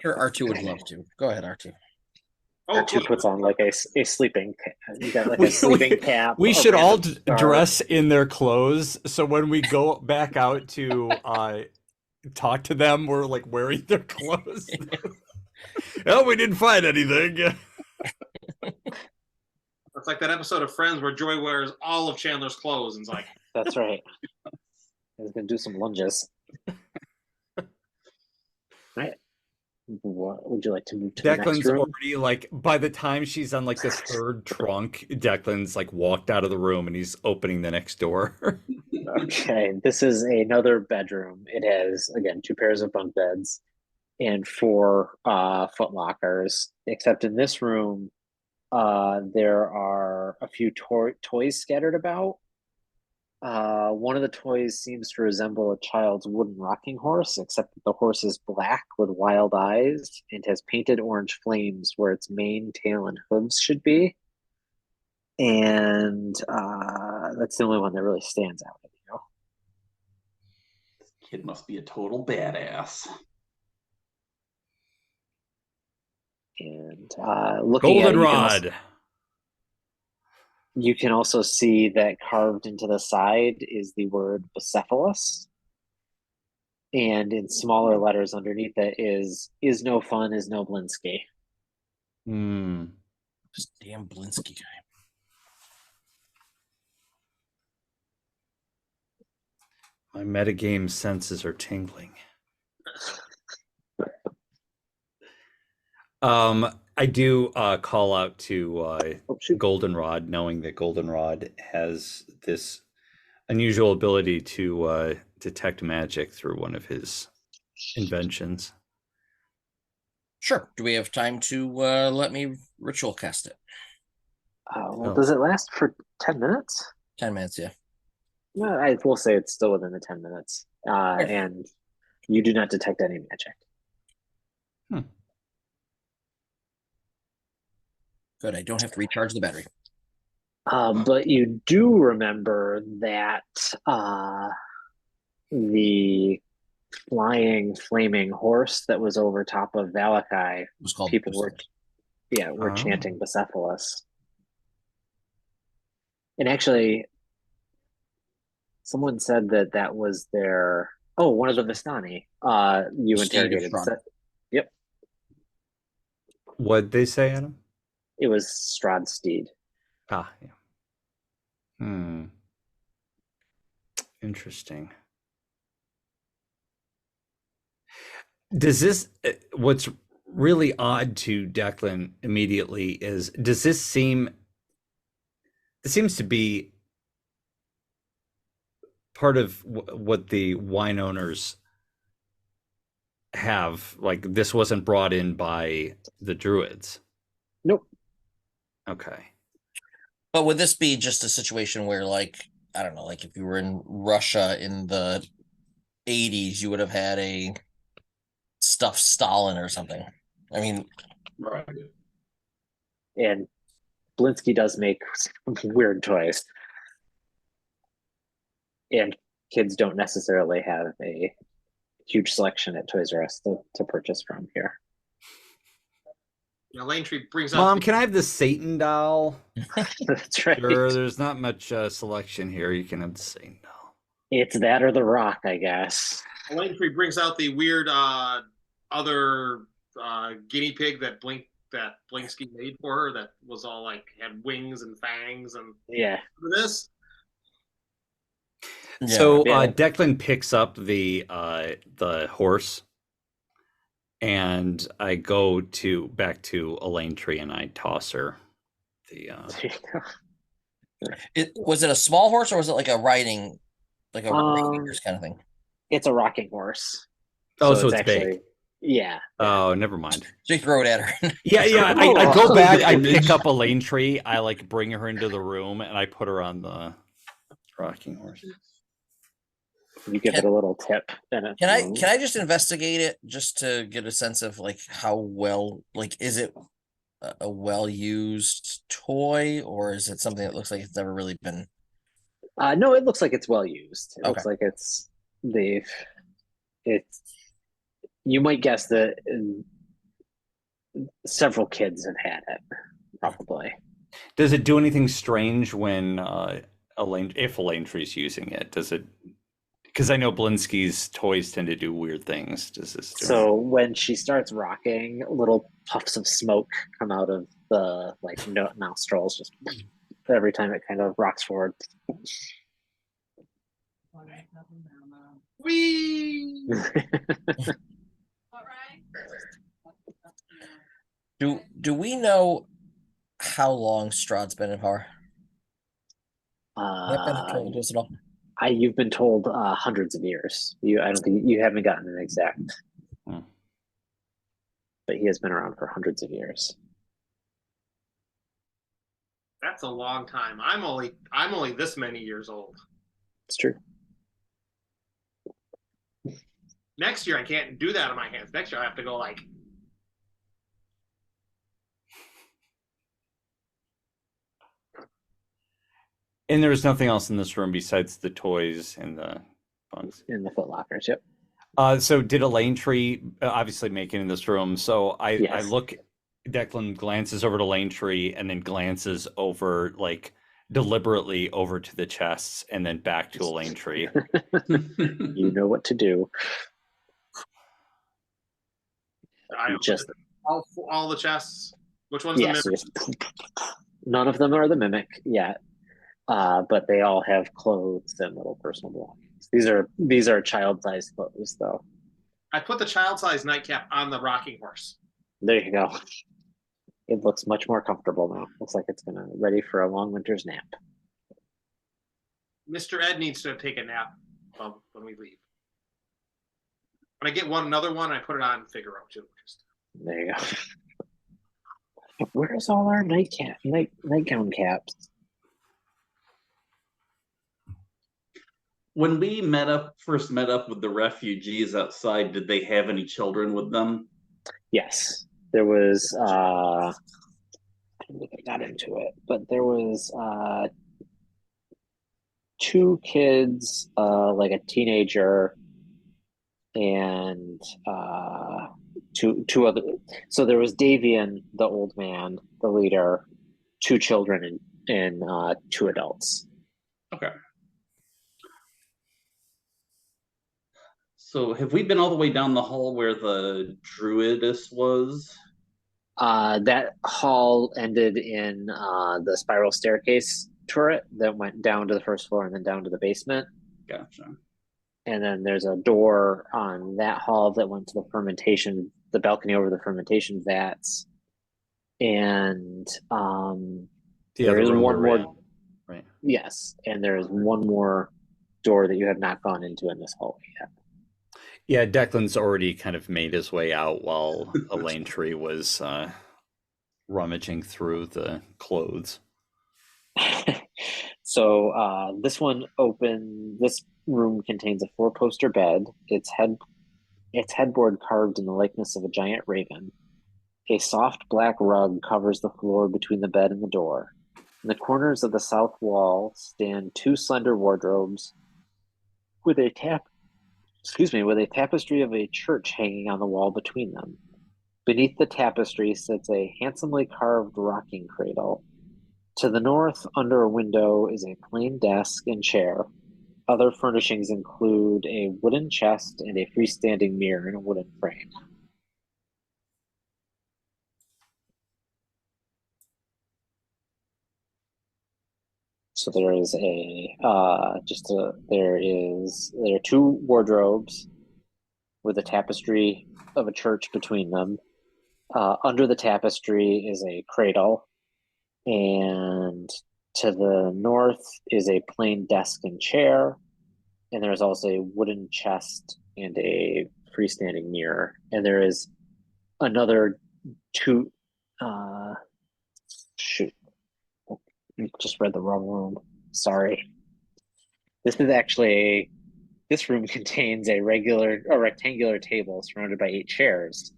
Sure, R2 would love to. Go ahead, R2. Oh, Two cool. puts on like a sleeping. You got like a sleeping cap. We a should all random scarf. dress in their clothes, so when we go back out to talk to them, we're like wearing their clothes. Oh, we didn't find anything. It's like that episode of Friends where Joy wears all of Chandler's clothes and is like, That's right. I was gonna do some lunges. Right. What would you like to move to the next Declan's room? already like by the time she's on like the third trunk, Declan's like walked out of the room and he's opening the next door. Okay, this is another bedroom. It has again two pairs of bunk beds and four foot lockers. Except in this room, there are a few toys scattered about. One of the toys seems to resemble a child's wooden rocking horse, except that the horse is black with wild eyes and has painted orange flames where its mane, tail, and hooves should be. And that's the only one that really stands out. Kid must be a total badass. And looking at it, Goldenrod. you can also see that carved into the side is the word Bucephalus. And in smaller letters underneath it is no fun, is no Blinsky. Hmm. This damn Blinsky guy. My metagame senses are tingling. I do call out to Goldenrod, knowing that Goldenrod has this unusual ability to detect magic through one of his inventions. Sure. Do we have time to let me ritual cast it? Well, Oh. does it last for 10 minutes? 10 minutes, yeah. No, I will say it's still within the 10 minutes. Okay. And you do not detect any magic. Good. I don't have to recharge the battery. But you do remember that the flying, flaming horse that was over top of Valakai, It was called. people were Oh. chanting Bucephalus. And actually, someone said that that was their one of the Vistani. You The steed of interrogated. Strahd. Yep, What'd they say, Adam? it was Strahd's steed. Ah, yeah. Interesting. Does this, what's really odd to Declan immediately is, does this seems to be part of what the wine owners have, like this wasn't brought in by the druids? Nope. Okay. But would this be just a situation where, like, I don't know, like if you were in Russia in the 80s, you would have had a stuffed Stalin or something? I mean, Right. And Blinsky does make some weird toys. And kids don't necessarily have a huge selection at Toys R Us to purchase from here. Lane Tree brings out. Mom, can I have the Satan doll? That's right. Sure, there's not much selection here. You can have the Satan doll. It's that or the Rock, I guess. Lane Tree brings out the weird other guinea pig that Blinsky made for her that was all like had wings and fangs and Yeah. this. yeah. So Yeah. Declan picks up the horse, and I go back to Elaine Tree and I toss her the. Was it a small horse or was it like a riding, like a reindeer's kind of thing? It's a rocking horse. Oh, so it's big. Yeah. Oh, never mind. So you throw it at her. Yeah. I go back. I pick up Elaine Tree. I like bring her into the room, and I put her on the rocking horse. You give it a little tip. Can I just investigate it just to get a sense of like how well, like, is it a well-used toy or is it something that looks like it's never really been? No, it looks like it's well used. It looks Okay. like you might guess that several kids have had it, probably. Does it do anything strange when if Elaine Tree's using it? Does it? Because I know Blinsky's toys tend to do weird things. Does this? So when she starts rocking, little puffs of smoke come out of the nostrils just every time it kind of rocks forward. Whee! Do we know how long Strahd's been in power? Have been told us at all? You've been told hundreds of years. I don't think you haven't gotten an exact, but he has been around for hundreds of years. That's a long time. I'm only this many years old. It's true. Next year I can't do that on my hands. Next year I have to go like. And there's nothing else in this room besides the toys and the bugs. In the footlockers, yep. So did Elaine Tree obviously make it in this room? So I Yes. look, Declan glances over to Elaine Tree and then glances over, like, deliberately over to the chests and then back to Elaine Tree. You know what to do. I Just all the chests. Which one's yes, the none of them are the mimic yet, but they all have clothes and little personal belongings. These are child-sized clothes, though. I put the child-sized nightcap on the rocking horse. There you go. It looks much more comfortable now. Looks like it's ready for a long winter's nap. Mr. Ed needs to take a nap when we leave. When I get another one, I put it on Figaro too. There you go. Where's all our nightgown caps? When we first met up with the refugees outside, did they have any children with them? Yes, there was. I don't think I got into it, but there was two kids, like a teenager, and two other. So there was Davian, the old man, the leader, two children, and two adults. Okay. So have we been all the way down the hall where the druidess was? That hall ended in the spiral staircase turret that went down to the first floor and then down to the basement. Gotcha. And then there's a door on that hall that went to the balcony over the fermentation vats. And The there other is room one we're more. in, right? Yes, and there is one more door that you have not gone into in this hallway yet. Yeah, Declan's already kind of made his way out while Elaine Tree was rummaging through the clothes. So this room contains a four-poster bed. Its headboard carved in the likeness of a giant raven. A soft black rug covers the floor between the bed and the door. In the corners of the south wall stand two slender wardrobes with a tapestry of a church hanging on the wall between them. Beneath the tapestry sits a handsomely carved rocking cradle. To the north, under a window, is a plain desk and chair. Other furnishings include a wooden chest and a freestanding mirror in a wooden frame. So there is there are two wardrobes with a tapestry of a church between them. Under the tapestry is a cradle, and to the north is a plain desk and chair, and there is also a wooden chest and a freestanding mirror, and there is another two. Shoot, I just read the wrong room. Sorry. This room contains a rectangular table surrounded by 8 chairs.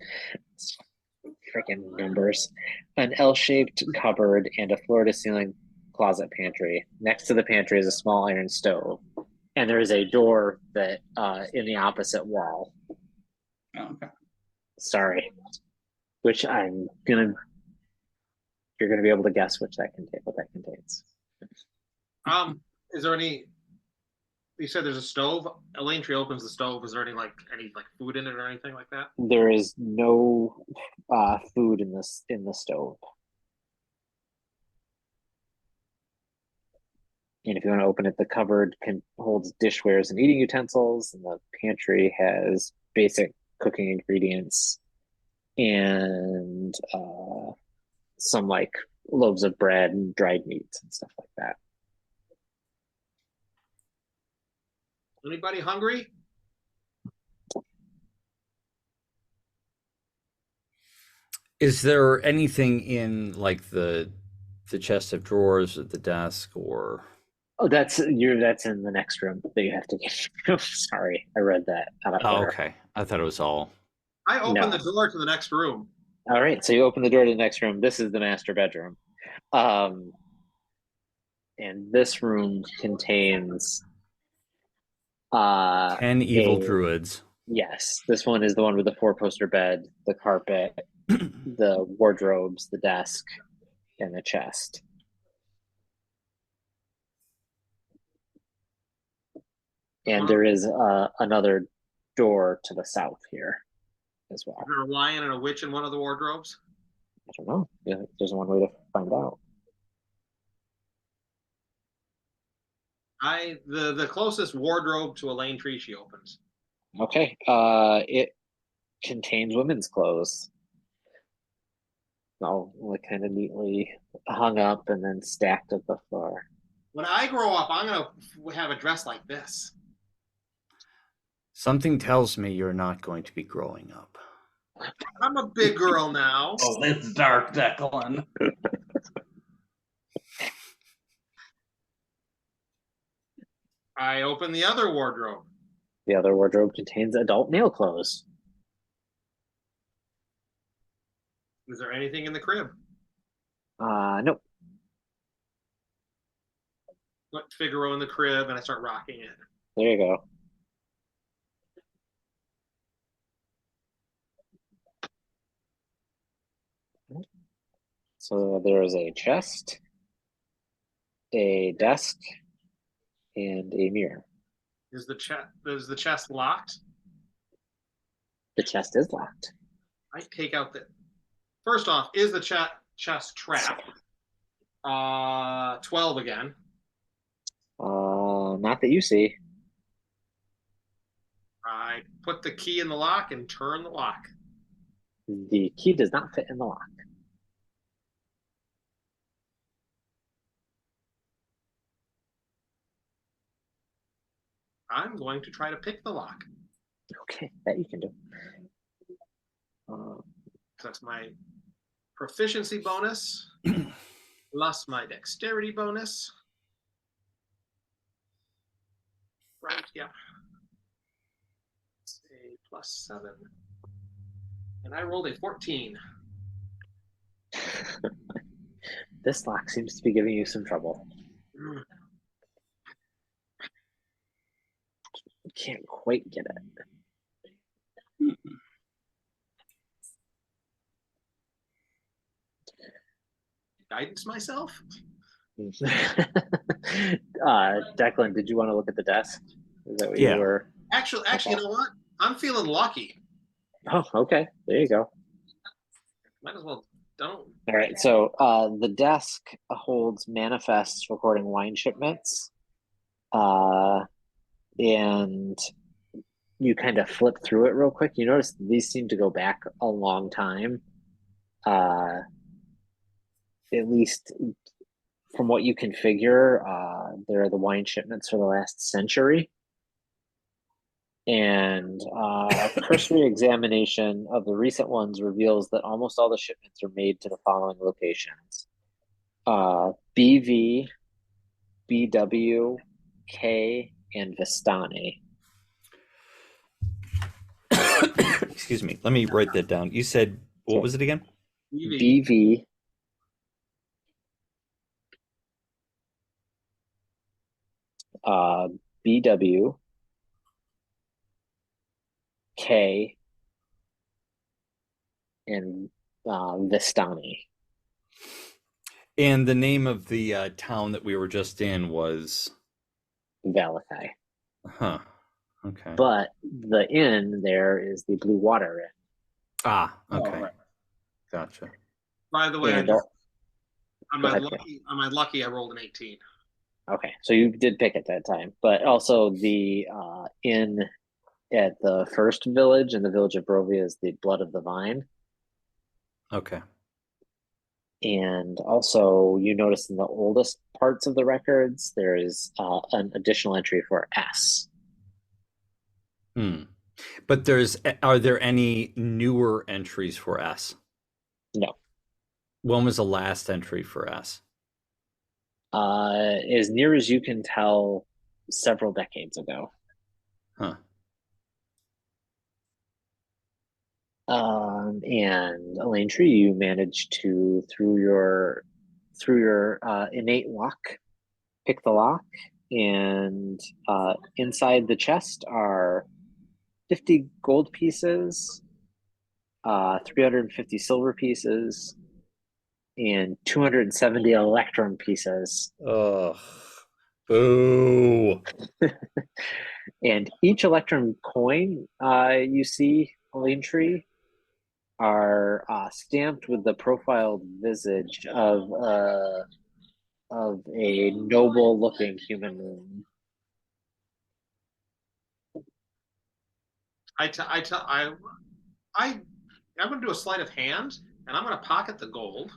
Freaking numbers. An L-shaped cupboard and a floor-to-ceiling closet pantry. Next to the pantry is a small iron stove, and there is a door that in the opposite wall. Oh, okay. Sorry, which you're gonna be able to guess what that contains. Is there any? You said there's a stove. Elaine Tree opens the stove. Is there any food in it or anything like that? There is no food in the stove. And if you want to open it, the cupboard holds dishwares and eating utensils, and the pantry has basic cooking ingredients and some like loaves of bread and dried meats and stuff like that. Anybody hungry? Is there anything in like the chest of drawers at the desk or? Oh, that's in the next room that you have to get. Sorry, I read that out of Oh, order. okay. I thought it was all. I opened No. the door to the next room. All right, so you open the door to the next room. This is the master bedroom. And this room contains 10 evil druids. Yes, this one is the one with the four-poster bed, the carpet, the wardrobes, the desk, and the chest. And there is another door to the south here as well. Is there a lion and a witch in one of the wardrobes? I don't know. Yeah, there's one way to find out. The closest wardrobe to Elaine Tree she opens. Okay. It contains women's clothes. All like kind of neatly hung up and then stacked at the floor. When I grow up, I'm gonna have a dress like this. Something tells me you're not going to be growing up. I'm a big girl now. Oh, that's dark, Declan. I open the other wardrobe. The other wardrobe contains adult male clothes. Is there anything in the crib? Nope. Put Figaro in the crib and I start rocking it. There you go. So there is a chest, a desk, and a mirror. Is the chest locked? The chest is locked. I take out the. First off, is the chest trapped? 12 again. Not that you see. I put the key in the lock and turn the lock. The key does not fit in the lock. I'm going to try to pick the lock. Okay, that you can do. That's my proficiency bonus plus my dexterity bonus. Right, yeah. It's a +7. And I rolled a 14. This lock seems to be giving you some trouble. Can't quite get it. Guidance myself? Declan, did you want to look at the desk? Is that what Yeah. you were? Actually, you know what? I'm feeling lucky. Oh, okay. There you go. Might as well don't. All right. So the desk holds manifests recording wine shipments. And you kind of flip through it real quick. You notice these seem to go back a long time. At least from what you can figure, they're the wine shipments for the last century. And a cursory examination of the recent ones reveals that almost all the shipments are made to the following locations: BV, BW, K, and Vistani. Excuse me. Let me write that down. You said, what was it again? BV, BW, K, and Vistani. And the name of the town that we were just in was? Valakai. Huh. Okay. But the inn there is the Blue Water Inn. Ah, okay. Oh, right. Gotcha. By the way, And, on go my ahead, lucky, I rolled an 18. okay, so you did pick at that time. But also the inn at the first village in the village of Brovia is the Blood of the Vine. Okay. And also, you notice in the oldest parts of the records, there is an additional entry for S. But are there any newer entries for S? No. When was the last entry for S? As near as you can tell, several decades ago. Huh. And Elaine Tree, you managed to through your innate luck, pick the lock, and inside the chest are 50 gold pieces, 350 silver pieces, and 270 electrum pieces. Ugh. Boo. And each electrum coin you see, Elaine Tree, are stamped with the profiled visage of a noble-looking human woman. I'm going to do a sleight of hand, and I'm going to pocket the gold.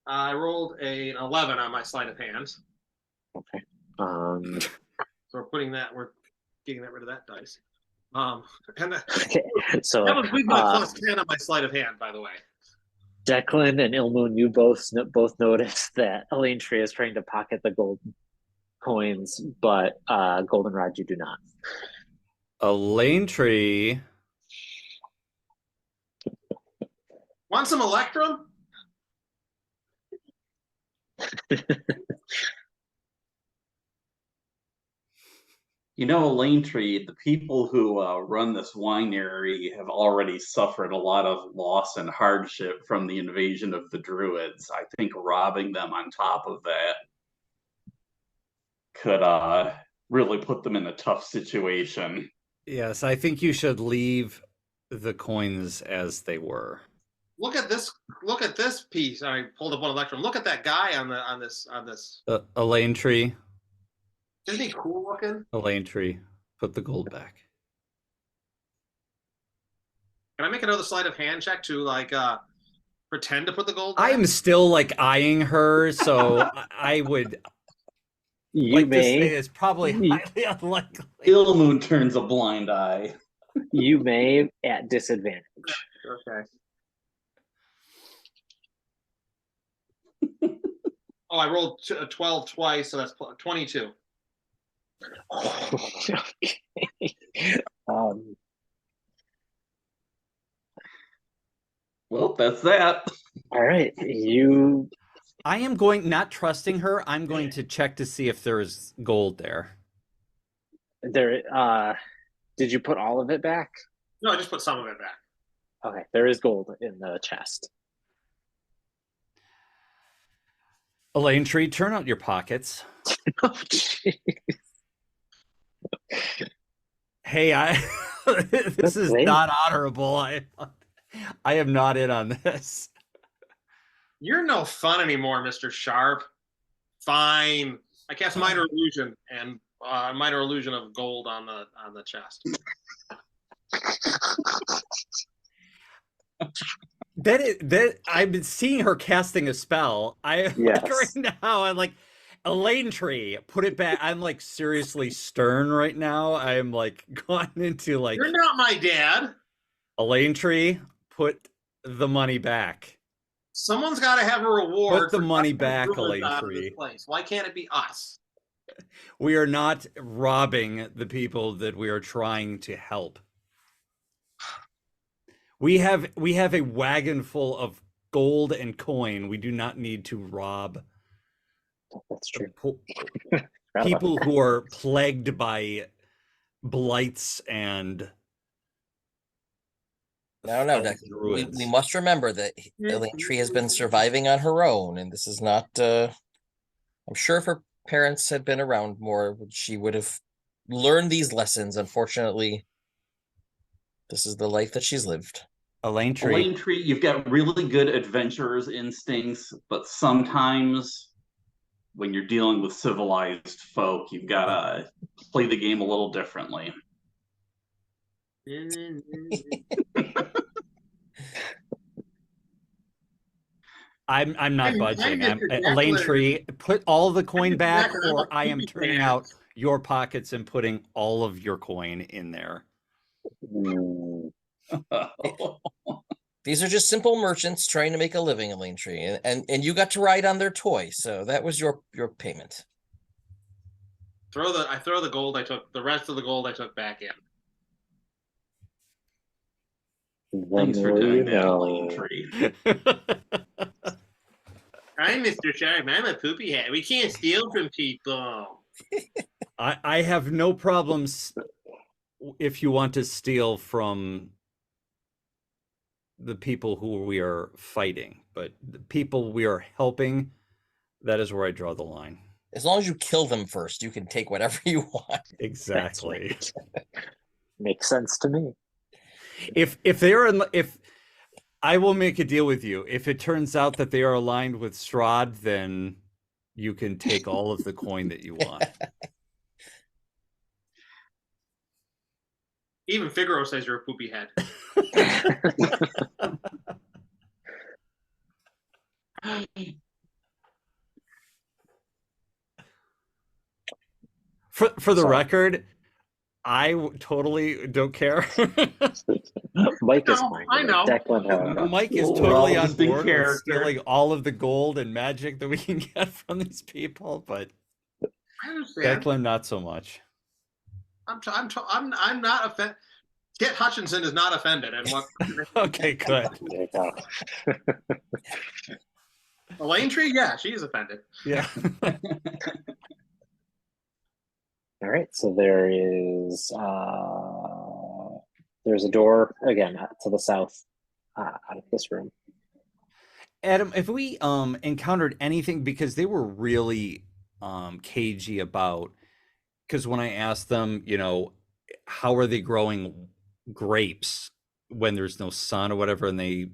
I rolled an 11 on my sleight of hand. Okay. we're getting rid of that dice. And that, Okay, so that was with my plus 10 on my sleight of hand, by the way. Declan and Ilmoon, you both noticed that Elaine Tree is trying to pocket the gold coins, but Goldenrod, you do not. A lane tree. Want some Electrum? You know, Lane Tree, the people who run this winery have already suffered a lot of loss and hardship from the invasion of the Druids. I think robbing them on top of that could really put them in a tough situation. Yes, I think you should leave the coins as they were. Look at this piece. I pulled up one Electrum. Look at that guy on this. A lane tree. Isn't he cool looking? A lane tree. Put the gold back. Can I make another sleight of hand check to like pretend to put the gold back? I am still like eyeing her, so I would You like to say may it's probably highly unlikely. Ilmoon turns a blind eye. you may at disadvantage. Okay. Oh, I rolled a 12 twice, so that's 22. Okay. Well, that's that. All right, you. I am going, not trusting her, I'm going to check to see if there's gold there. There. Did you put all of it back? No, I just put some of it back. Okay, there is gold in the chest. Elaine Tree, turn out your pockets. Oh, jeez. Hey, this is Wait. not honorable. I am not in on this. You're no fun anymore, Mr. Sharp. Fine. I cast minor illusion and minor illusion of gold on the chest. That I've been seeing her casting a spell. Yes. Like right now, I'm like, Elaine Tree, put it back. I'm like seriously stern right now. I'm like gone into like, You're not my dad. Elaine Tree, put the money back. Someone's got to have a reward. Put the for money knocking back, Druids Elaine out of Tree. this place. Why can't it be us? We are not robbing the people that we are trying to help. We have a wagon full of gold and coin. We do not need to rob That's true. people who are plagued by blights and No, Declan. We druids. must remember that Elaine Tree has been surviving on her own, and this is not. I'm sure if her parents had been around more, she would have learned these lessons. Unfortunately, this is the life that she's lived. Elaine Tree. Elaine Tree, you've got really good adventurer's instincts, but sometimes when you're dealing with civilized folk, you've got to play the game a little differently. I'm not I'm budging. Mr. Elaine Declan. Tree, put all the coin Mr. back, Declan, I'm or a I am creepy turning cat. out your pockets and putting all of your coin in there. Mm, These are just simple merchants trying to make a living, Elaine Tree, and you got to ride on their toy, so that was your payment. I throw the gold. I took the rest of the gold. I took back in. the Thanks for more you doing that, Elaine know. Tree. I'm Mr. Sharp. I'm a poopy hat. We can't steal from people. I have no problems if you want to steal from the people who we are fighting, but the people we are helping, that is where I draw the line. As long as you kill them first, you can take whatever you want. Exactly. Makes sense to me. If I will make a deal with you, if it turns out that they are aligned with Strahd, then you can take all of the coin that you want. Even Figaro says you're a poopy head. For the So- record, totally don't care. Mike is know, fine. I with it. know. Declan, however. Mike is We're totally all on just big board with character. stealing all of the gold and magic that we can get from these people, but I understand. Declan not so much. I'm not offended. Kit Hutchinson is not offended, and what Okay, good. There you go. Elaine Tree, yeah, she is offended. Yeah. All right, so there's a door again to the south out of this room. Adam, if we encountered anything, because they were really cagey about, because when I asked them, how are they growing grapes when there's no sun or whatever, and they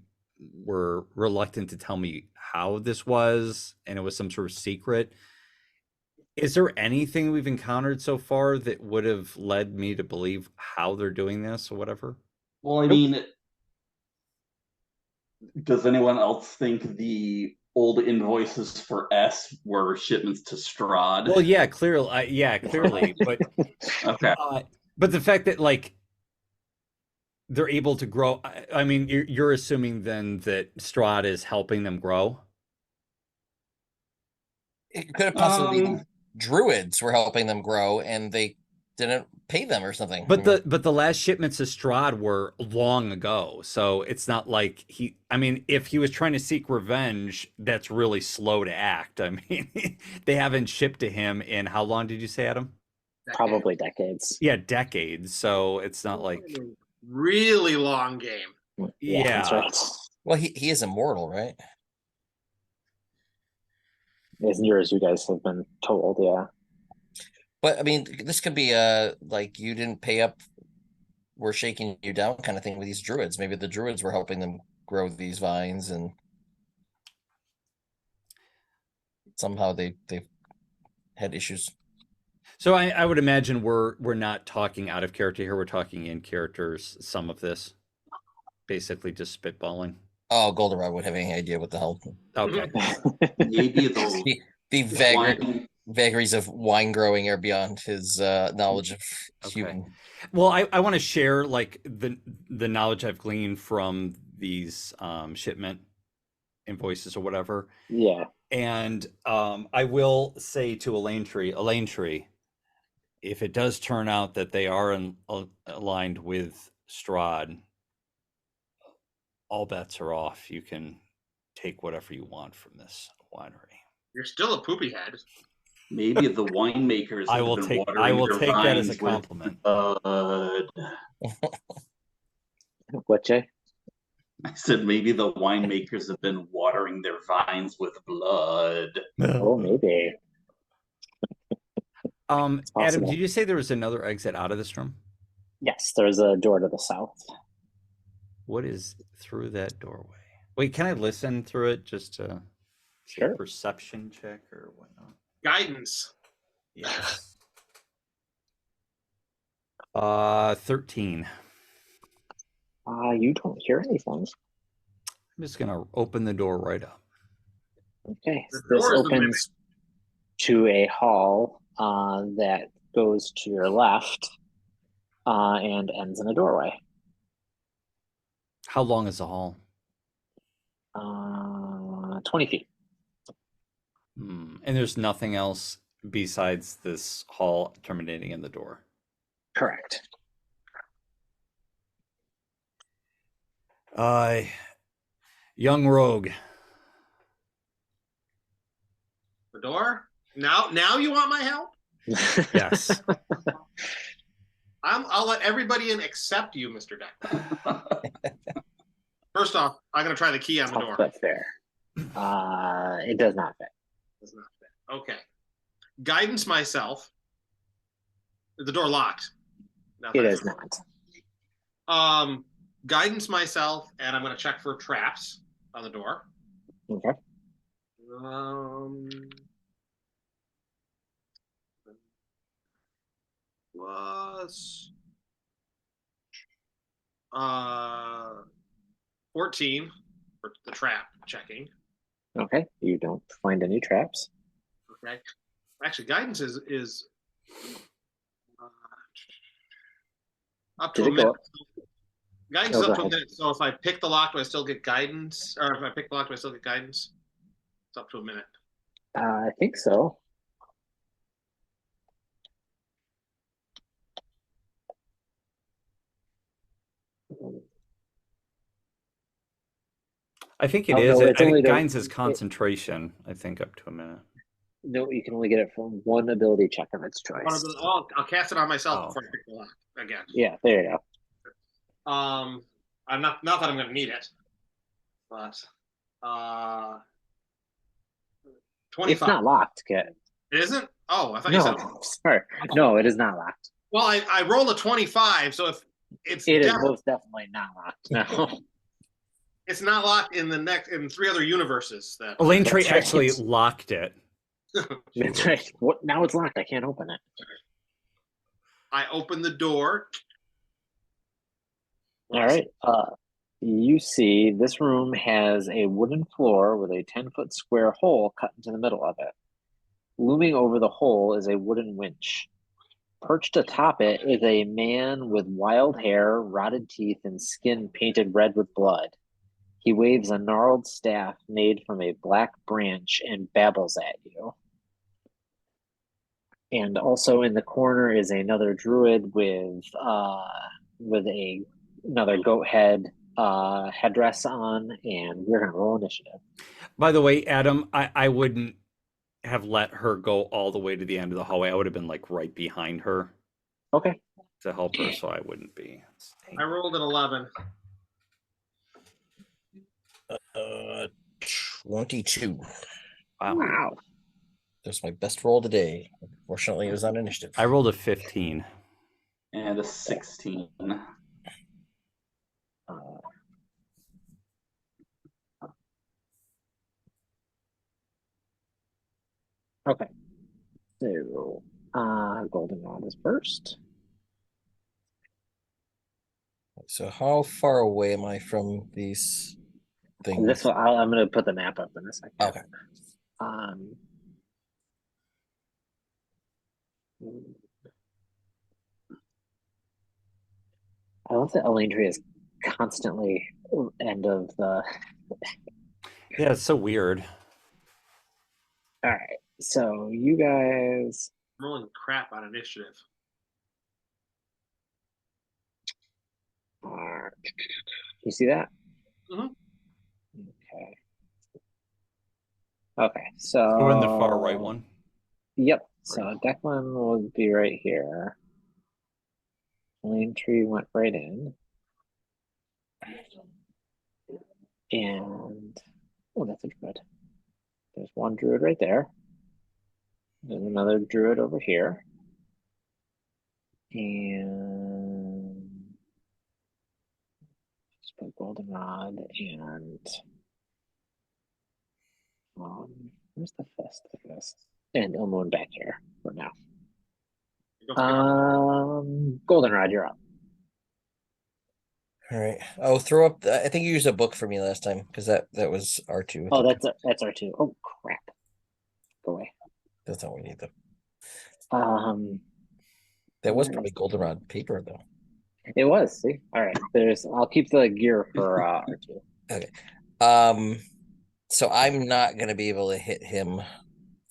were reluctant to tell me how this was, and it was some sort of secret. Is there anything we've encountered so far that would have led me to believe how they're doing this or whatever? Well, I mean, does anyone else think the old invoices for S were shipments to Strahd? Well, yeah, clearly, but Okay. but the fact that like they're able to grow, I mean, you're assuming then that Strahd is helping them grow. It could have possibly been druids were helping them grow, and they didn't pay them or something. But the last shipments of Strahd were long ago, so it's not like I mean, if he was trying to seek revenge, that's really slow to act. I mean, they haven't shipped to him in how long did you say, Adam? Probably decades. Yeah, decades. So it's not like Really long game. Yeah, that's right. Well, he is immortal, right? As near as you guys have been told, yeah. But I mean, this could be like you didn't pay up, we're shaking you down kind of thing with these druids. Maybe the druids were helping them grow these vines, and somehow they had issues. So I would imagine we're not talking out of character here. We're talking in characters. Some of this, basically just spitballing. Oh, Goldenrod would have any idea what the hell. Okay. Maybe the The vagaries of wine growing are beyond his knowledge of human. Well, I want to share like the knowledge I've gleaned from these shipment invoices or whatever. Yeah. And I will say to Elaine Tree, if it does turn out that they are aligned with Strahd, all bets are off. You can take whatever you want from this winery. You're still a poopy head. maybe the winemakers. I have will been take watering their that as a vines with compliment. blood. What, Jay? I said maybe the winemakers have been watering their vines with blood. Oh, maybe. Adam, possible. did you say there was another exit out of this room? Yes, there's a door to the south. What is through that doorway? Wait, can I listen through it just to Sure. perception check or whatnot? Guidance. Yes. 13. You don't hear anything. I'm just gonna open the door right up. Okay, The so this door is the opens to a hall that goes to your left and ends in a doorway. How long is the hall? 20 feet. And there's nothing else besides this hall terminating in the door. Correct. Young rogue. The door. Now you want my help? Yes. I'll let everybody in except you, Mr. Deck. First off, I'm gonna try the key on the Tough door. but fair. It does not fit. Does not fit. Okay. Guidance myself. Is the door locked? No, It that's is not. Guidance myself, and I'm gonna check for traps on the door. Okay. Plus 14 for the trap checking. Okay. You don't find any traps. Okay. Actually, guidance is Up to Did a it go minute. up? Guidance Oh, is go up to a ahead. minute. So if I pick the lock, do I still get guidance? Or if I pick the lock, do I still get guidance? It's up to a minute. I think so. I think it Oh, is. no, it's I only think the- guidance is it- concentration. I think up to a minute. No, you can only get it from one ability check of its choice. I'll cast it on myself Oh. before I pick the lock again. Yeah, there you go. I'm not that I'm gonna need it, but 25. It's not locked, Kit. It isn't? Oh, I thought you said. No, sorry. No, it is not locked. Well, I rolled a 25, so if it's It is definitely, most definitely not locked. No. it's not locked in in 3 other universes. That Elaine Tree That's right. actually locked it. That's right. What? Now it's locked. I can't open it. I open the door. All right. You see, this room has a wooden floor with a 10-foot square hole cut into the middle of it. Looming over the hole is a wooden winch. Perched atop it is a man with wild hair, rotted teeth, and skin painted red with blood. He waves a gnarled staff made from a black branch and babbles at you. And also in the corner is another druid with another goat head headdress on, and we're gonna roll initiative. By the way, Adam, I wouldn't have let her go all the way to the end of the hallway. I would have been like right behind her Okay. to help her, so I wouldn't be. I rolled an 11. 22. Wow. Wow. That's my best roll today. Fortunately, it was on initiative. I rolled a 15. And a 16. Okay. So goldenrod is first. So how far away am I from these things? This one, I'm gonna put the map up in a second. Okay. I love that Elaine Tree is constantly end of the. Yeah, it's so weird. All right, so you guys. I'm rolling crap on initiative. You see that? Mhm. Okay. Okay, so We're in the far right one. Yep. So Declan will be right here. Lane Tree went right in. And oh, that's a druid. There's one druid right there. There's another druid over here. And just put goldenrod and where's the fist? And Ilmoon back here for now. Goldenrod, you're up. All right. Oh, throw up. I think you used a book for me last time because that was R2. Oh, that's R2. Oh crap. Go away. That's not what we need though. where That was is probably goldenrod paper though. It was, see? All right. I'll keep the gear for R2. So I'm not gonna be able to hit him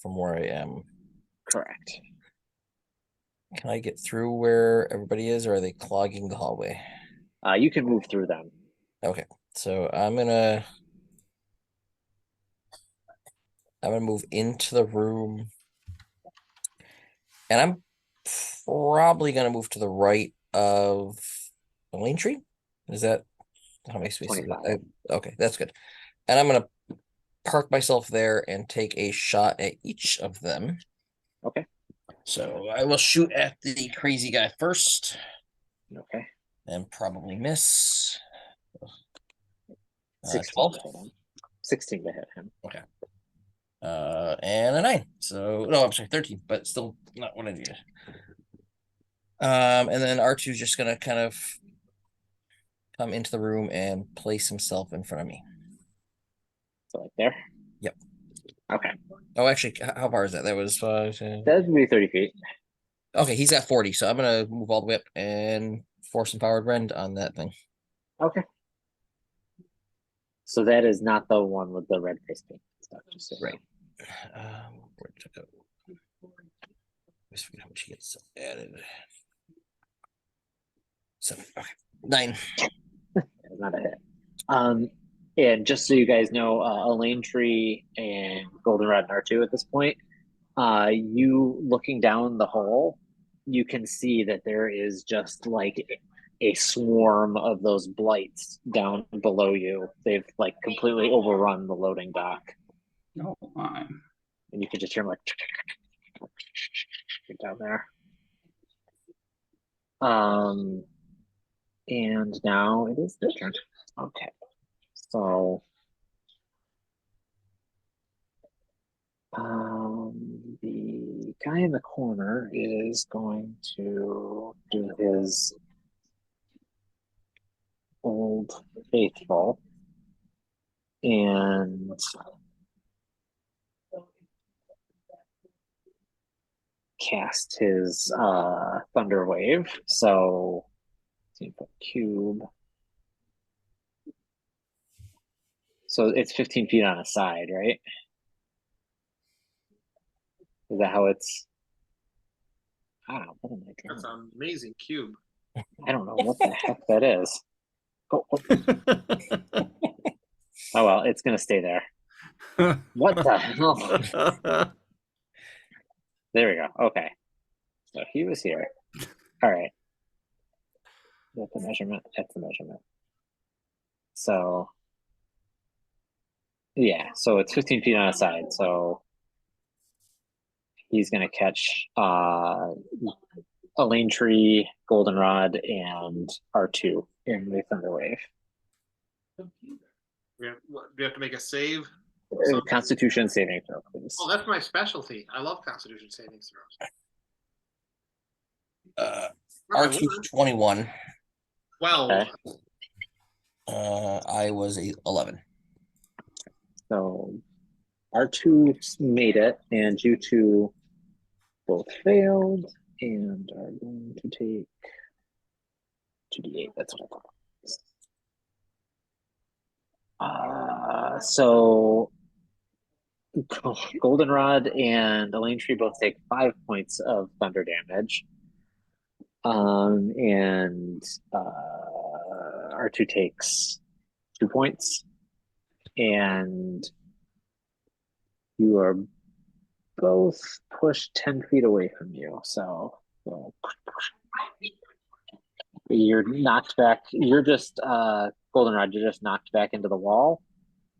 from where I am. Correct. Can I get through where everybody is, or are they clogging the hallway? You can move through them. Okay, so I'm gonna move into the room, and I'm probably gonna move to the right of the Lane Tree. Is that how many spaces? 25. Okay, that's good. And I'm gonna park myself there and take a shot at each of them. Okay. So I will shoot at the crazy guy first Okay. and probably miss. 16 12. to hit him. 16 to hit him. Okay. And a 9. So no, I'm sorry, 13, but still not what I needed. And then R2 is just gonna kind of come into the room and place himself in front of me. So like there? Yep. Okay. Oh, actually, how far is that? That was That would be 30 feet. okay, he's at 40, so I'm gonna move all the way up and Force Empowered Rend on that thing. Okay. So that is not the one with the red face paint stuff. Just so you know. Right. Where did it go? I just forget how much he gets added. 7. Okay. 9. Not a hit. And just so you guys know, Elaine Tree and Goldenrod and R2 at this point, you looking down the hole, you can see that there is just like a swarm of those blights down below you. They've like completely overrun the loading dock. Oh, fine. And you can just hear them like down there. And now it is their turn. Okay. So the guy in the corner is going to do his Old Faithful and cast his Thunder Wave. So 15-foot cube. So it's 15 feet on a side, right? Is that how it's? What am I That's drawing? an amazing cube. I don't know what the heck that is. Oh well, it's gonna stay there. What the hell? There we go. Okay. So he was here. All right. That's the measurement. That's the measurement. So yeah, so it's 15 feet on a side. So he's gonna catch Elaine Tree, Goldenrod, and R2 in the Thunder Wave. Do you have to make a save? Constitution saving throw, please. Oh, that's my specialty. I love Constitution saving throws. R2 21. 12. Okay. I was 11. So R2 made it, and you two both failed and are going to take 2d8. That's what I thought. So Goldenrod and Elaine Tree both take 5 points of thunder damage. And R2 takes 2 points. And you are both pushed 10 feet away from you. So you're knocked back. You're just Goldenrod, you're just knocked back into the wall,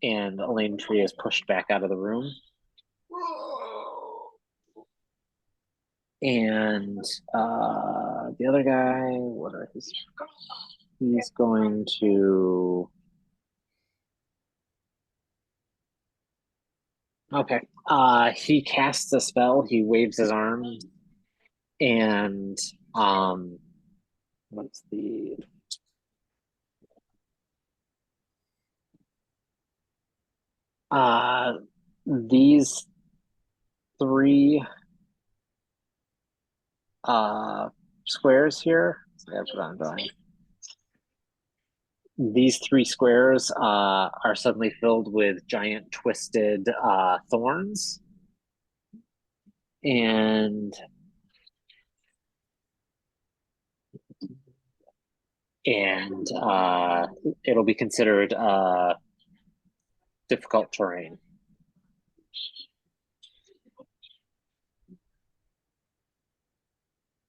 and Elaine Tree is pushed back out of the room. And the other guy, what are his? He's going to. Okay. He casts a spell. He waves his arm, and what's the? These 3 squares here. That's what I'm drawing. These 3 squares are suddenly filled with giant twisted thorns, and it'll be considered difficult terrain.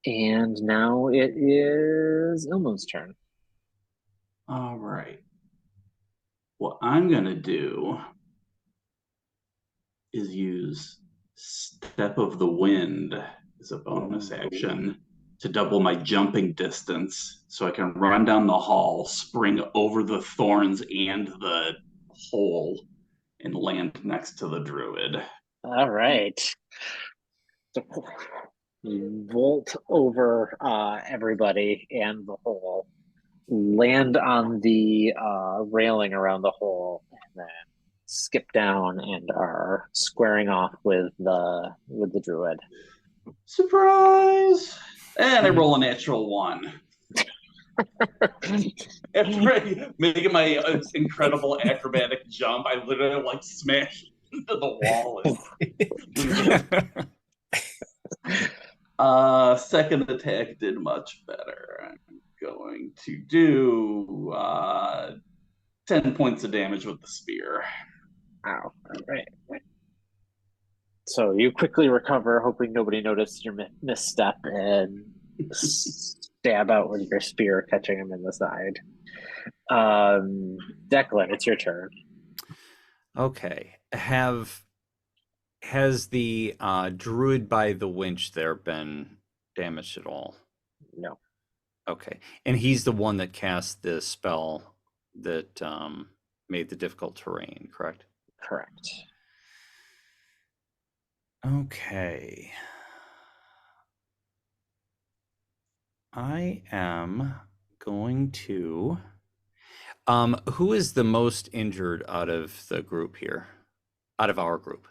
And now it is Ilmo's turn. All right. What I'm going to do is use Step of the Wind as a bonus action to double my jumping distance so I can run down the hall, spring over the thorns and the hole, and land next to the druid. All right. You vault over everybody and the hole, land on the railing around the hole, and then skip down and are squaring off with the druid. Surprise! And I roll a natural 1. After making my incredible acrobatic jump, I literally like smashed into the wall. Second attack did much better. I'm going to do 10 points of damage with the spear. Wow. All right. So you quickly recover, hoping nobody noticed your misstep, and stab out with your spear, catching him in the side. Declan, it's your turn. Okay. Has the druid by the winch there been damaged at all? No. Okay. And he's the one that cast the spell that made the difficult terrain, correct? Correct. Okay. I am going to who is the most injured out of the group here? Out of our group?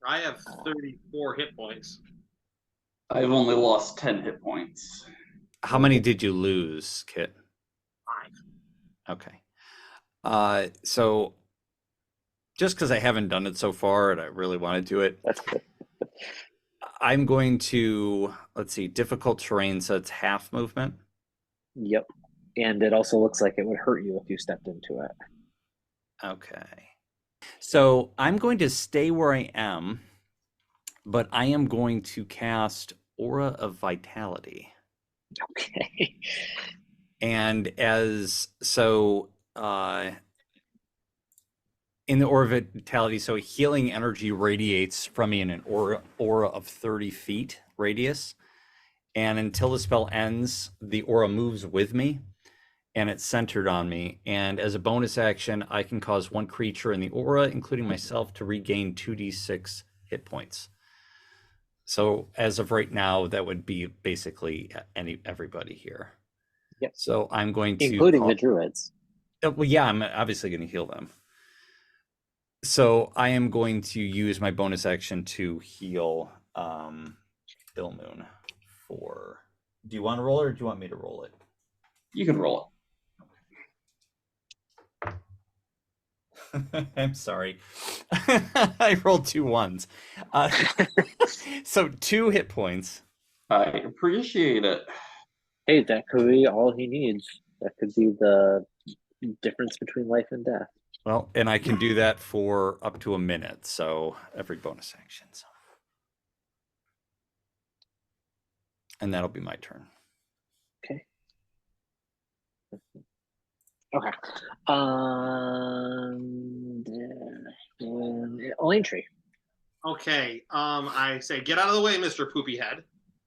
I have 34 hit points. I've only lost 10 hit points. How many did you lose, Kit? 5. Okay. So just because I haven't done it so far and I really want to do it, That's good. I'm going to, let's see, difficult terrain, so it's half movement. Yep. And it also looks like it would hurt you if you stepped into it. Okay. So I'm going to stay where I am, but I am going to cast Aura of Vitality. Okay. And in the Aura of Vitality, so healing energy radiates from me in an aura of 30 feet radius. And until the spell ends, the aura moves with me and it's centered on me. And as a bonus action, I can cause one creature in the aura, including myself, to regain 2d6 hit points. So as of right now, that would be basically everybody here. Yep. So I'm going to including the druids. Well, yeah, I'm obviously going to heal them. So I am going to use my bonus action to heal Ilmoon for. Do you want to roll it or do you want me to roll it? You can roll it. I'm sorry. I rolled 2 1s. So 2 hit points. I appreciate it. Hey, that could be all he needs. That could be the difference between life and death. Well, and I can do that for up to a minute, so every bonus action. So. And that'll be my turn. Okay. Okay. Elaine Tree. Okay. I say, get out of the way, Mr. Poopy Head,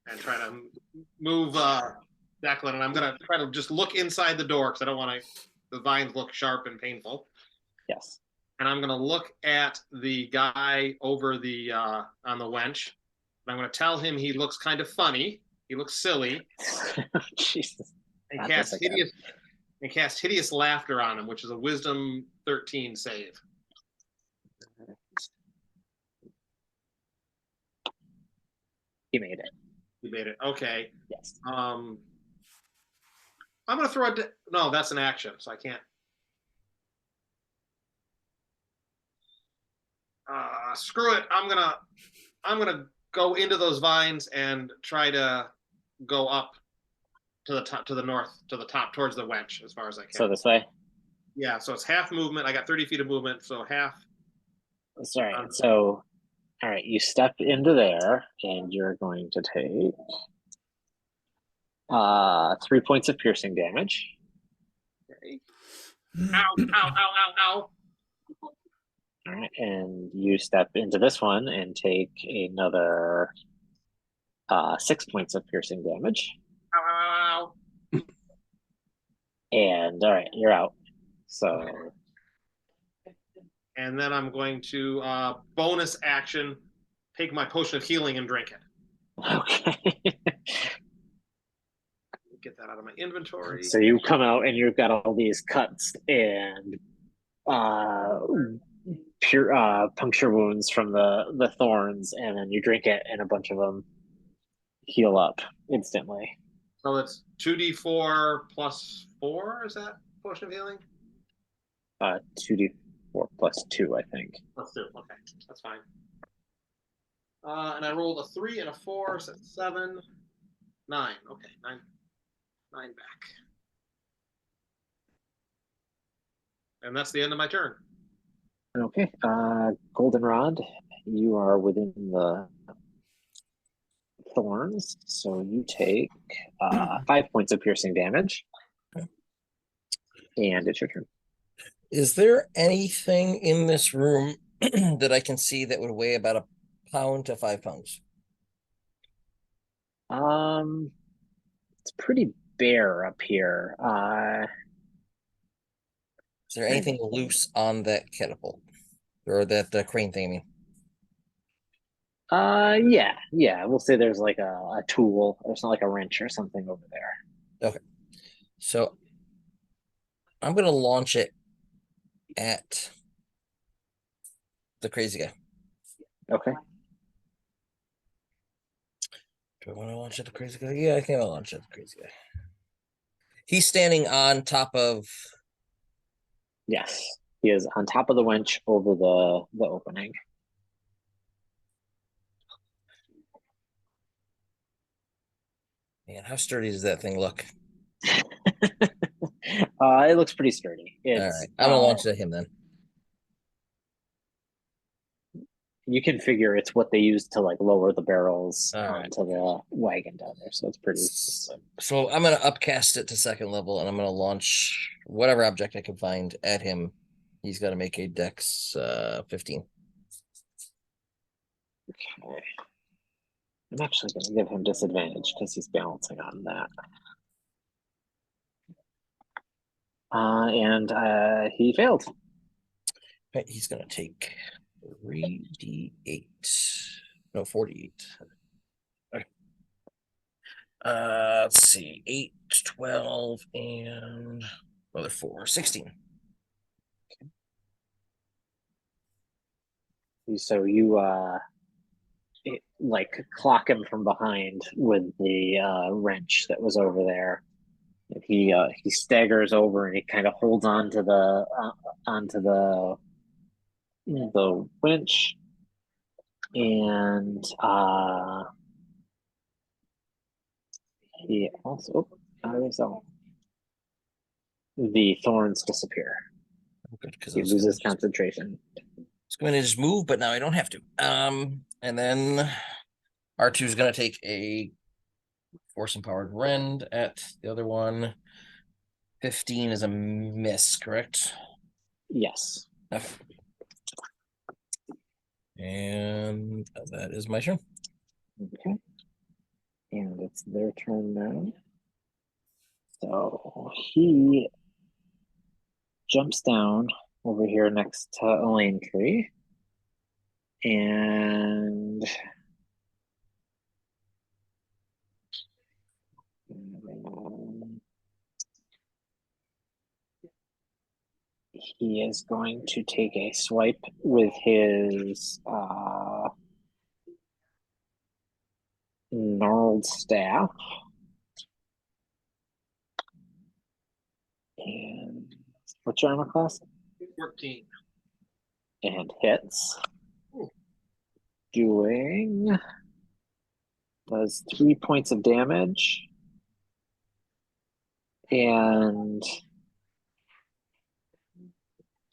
and try to move Declan. And I'm gonna try to just look inside the door because I don't want the vines look sharp and painful. Yes. And I'm gonna look at the guy over the on the wench. And I'm gonna tell him he looks kind of funny. He looks silly. Jesus. And cast hideous laughter on him, which is a Wisdom 13 save. He made it. You made it. Okay. Yes. I'm gonna throw a. No, that's an action, so I can't. Screw it. I'm gonna go into those vines and try to go up to the top, to the north, to the top, towards the wench as far as I can. So this way. Yeah. So it's half movement. I got 30 feet of movement, so half. Sorry. So, all right, you step into there, and you're going to take 3 points of piercing damage. Okay. Ow! Ow! Ow! Ow! Ow! All right, and you step into this one and take another 6 points of piercing damage. Ow! Ow! Ow! And all right, you're out. So. And then I'm going to bonus action, take my potion of healing and drink it. Okay. Get that out of my inventory. So you come out and you've got all these cuts and puncture wounds from the thorns, and then you drink it, and a bunch of them heal up instantly. So it's 2d4 plus 4. Is that potion of healing? 2d4 plus 2, I think. Plus 2. Okay, that's fine. And I rolled a 3 and a 4, so that's 7, 9. Okay, 9 back. And that's the end of my turn. Okay. Goldenrod, you are within the thorns, so you take 5 points of piercing damage. And it's your turn. Is there anything in this room that I can see that would weigh about a pound to 5 pounds? It's pretty bare up here. Is there anything loose on that catapult or that crane thing? I mean, Yeah. We'll say there's like a tool or something, like a wrench or something over there. okay. So I'm gonna launch it at the crazy guy. Okay. Do I want to launch at the crazy guy? Yeah, I think I'll launch at the crazy guy. He's standing on top of. Yes, he is on top of the winch over the opening. Man, how sturdy does that thing look? It looks pretty sturdy. All right, I'm gonna launch it at him then. You can figure it's what they use to like lower the barrels All right. onto the wagon down there, so it's pretty. So I'm gonna upcast it to 2nd level, and I'm gonna launch whatever object I can find at him. He's got to make a Dex 15. Okay. I'm actually going to give him disadvantage because he's balancing on that. And he failed. Right, he's gonna take 3d8. No, 48. Okay. Let's see. 8, 12, and another 4, 16. So you like clock him from behind with the wrench that was over there. And he staggers over and he kind of holds onto the winch, and he also the thorns disappear. Good, because He loses concentration. It's going to just move, but now I don't have to. And then R2 is going to take a force empowered rend at the other one. 15 is a miss, correct? Yes. Okay. And that is my turn. Okay. And it's their turn now. So he jumps down over here next to Elaine Tree. And he is going to take a swipe with his gnarled staff. And what's your armor class? 14. And hits. Does 3 points of damage. And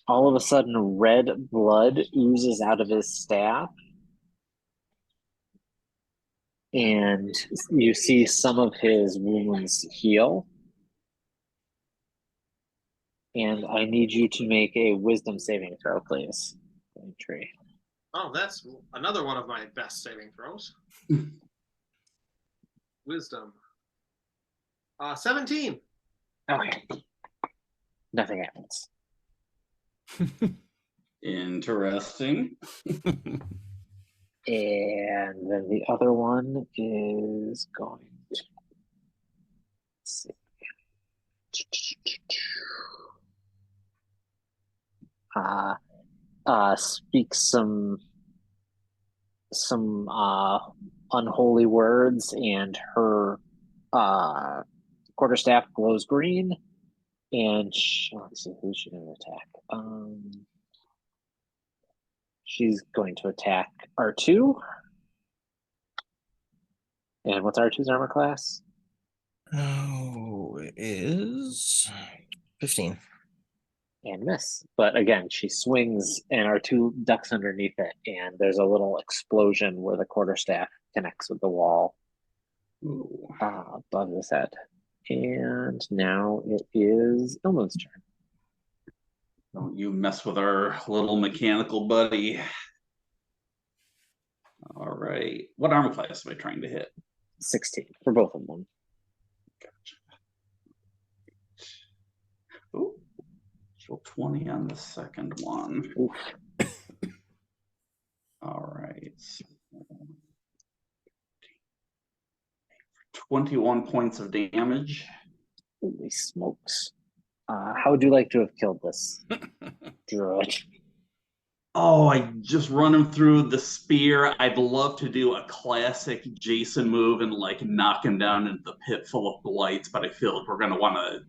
all of a sudden, red blood oozes out of his staff. And you see some of his wounds heal. And I need you to make a wisdom saving throw, please. Tree. Oh, that's another one of my best saving throws. Wisdom. 17. Okay. Nothing happens. Interesting. And then the other one is going to, let's see. Speak some unholy words, and her Quarterstaff glows green, and let's see, who's she going to attack? She's going to attack R2. And what's R2's armor class? Oh, it is 15. And miss. But again, she swings and R2 ducks underneath it, and there's a little explosion where the quarterstaff connects with the wall Ooh. above his head. And now it is Ilmoon's turn. Don't you mess with our little mechanical buddy. All right. What armor class am I trying to hit? 16 for both of them. Gotcha. Ooh. 20 on the second one. Oof. All right. 21 points of damage. Holy smokes. How would you like to have killed this druid? Oh, I just run him through the spear. I'd love to do a classic Jason move and like knock him down into the pit full of blights, but I feel like we're going to want to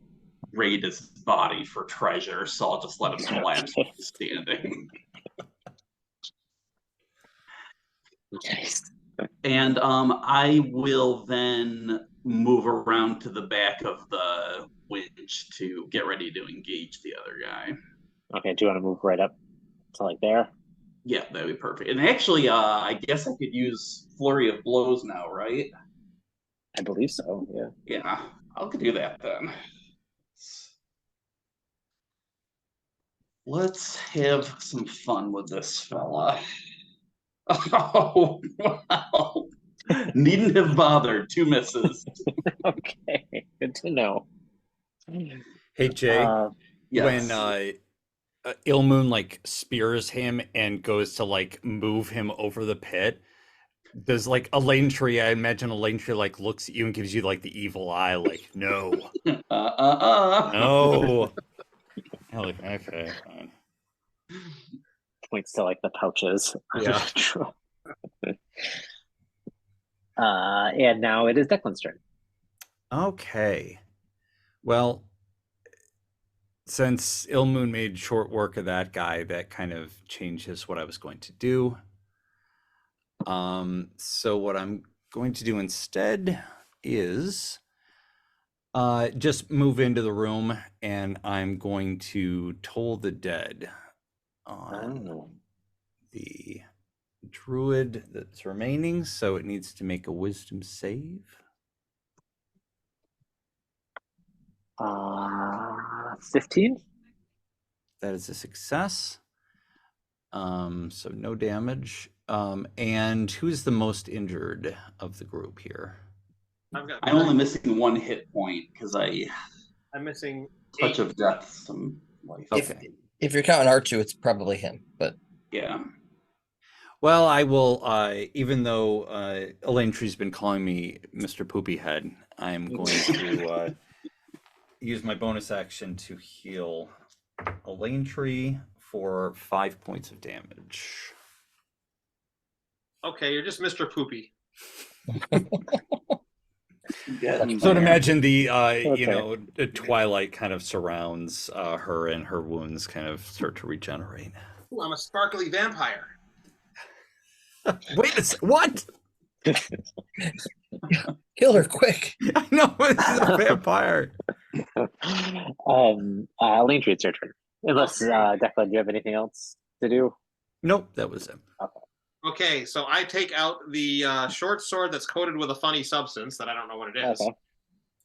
raid his body for treasure, so I'll just let him collapse standing. Nice. And I will then move around to the back of the winch to get ready to engage the other guy. Okay, do you want to move right up to like there? Yeah, that'd be perfect. And actually, I guess I could use Flurry of Blows now, right? I believe so, yeah. Yeah, I'll do that then. Let's have some fun with this fella. Oh, wow. Needn't have bothered. 2 misses. Okay, good to know. Hey Jay, Yes. when Ilmoon like spears him and goes to like move him over the pit, does like Elaine Tree, I imagine Elaine Tree like looks at you and gives you like the evil eye, like no. No. I'm like, okay, fine. Points to like the pouches. Yeah. And now it is Declan's turn. Okay. Well, since Ilmoon made short work of that guy, that kind of changes what I was going to do. So what I'm going to do instead is just move into the room, and I'm going to toll the dead on the druid that's remaining, so it needs to make a wisdom save. 15. That is a success. So no damage. And who's the most injured of the group here? I'm only missing 1 hit point because I'm missing touch 8. of death, some life. Okay. If you're counting R2, it's probably him, but Yeah. Well, I will, even though Elaine Tree's been calling me Mr. Poopy Head, I'm going to use my bonus action to heal Elaine Tree for 5 points of damage. Okay, you're just Mr. Poopy. So imagine the, you know, the twilight kind of surrounds her, and her wounds kind of start to regenerate. Ooh, I'm a sparkly vampire. Wait, what? kill her quick. I know, this is a vampire. Elaine Tree, it's your turn. Unless, Declan, do you have anything else to do? Nope, that was it. Okay, so I take out the short sword that's coated with a funny substance that I don't know what it is. Okay.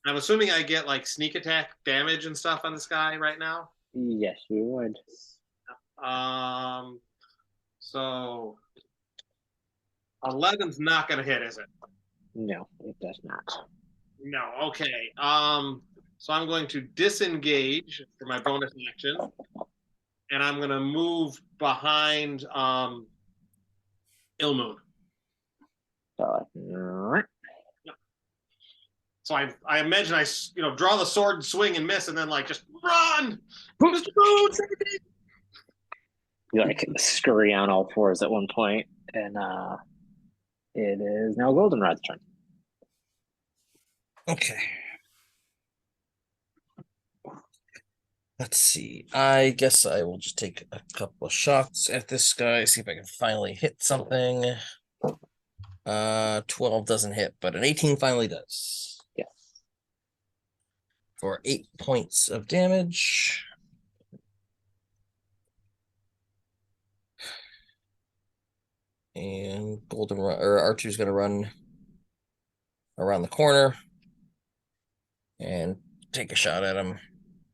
I'm assuming I get like sneak attack damage and stuff on this guy right now. Yes, you would. So 11's not going to hit, is it? No, it does not. No. Okay. So I'm going to disengage for my bonus action, and I'm going to move behind Ilmoon. So I imagine I draw the sword and swing and miss, and then like just run, Mr. Boone. You like scurry on all fours at one point, and it is now Goldenrod's turn. Okay. Let's see. I guess I will just take a couple of shots at this guy, see if I can finally hit something. 12 doesn't hit, but an 18 finally does. Yes. For 8 points of damage. And Golden Run or R2's gonna run around the corner and take a shot at him.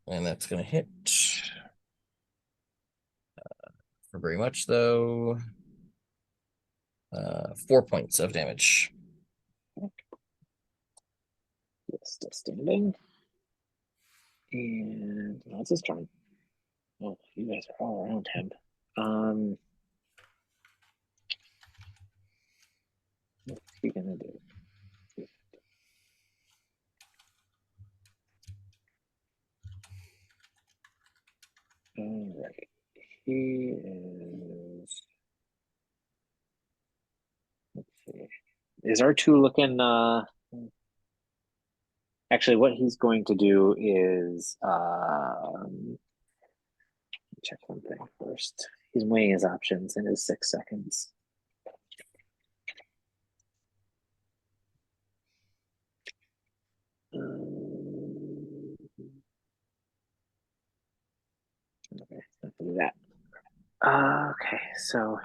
And that's gonna hit. For very much though. 4 points of damage. Yes, still standing. And that's his turn. Oh, you guys are all around him. What's he gonna do? All right. He is. Let's see. Is R2 looking actually what he's going to do is check something first. He's weighing his options in his 6 seconds. Okay, not to do that. Okay, so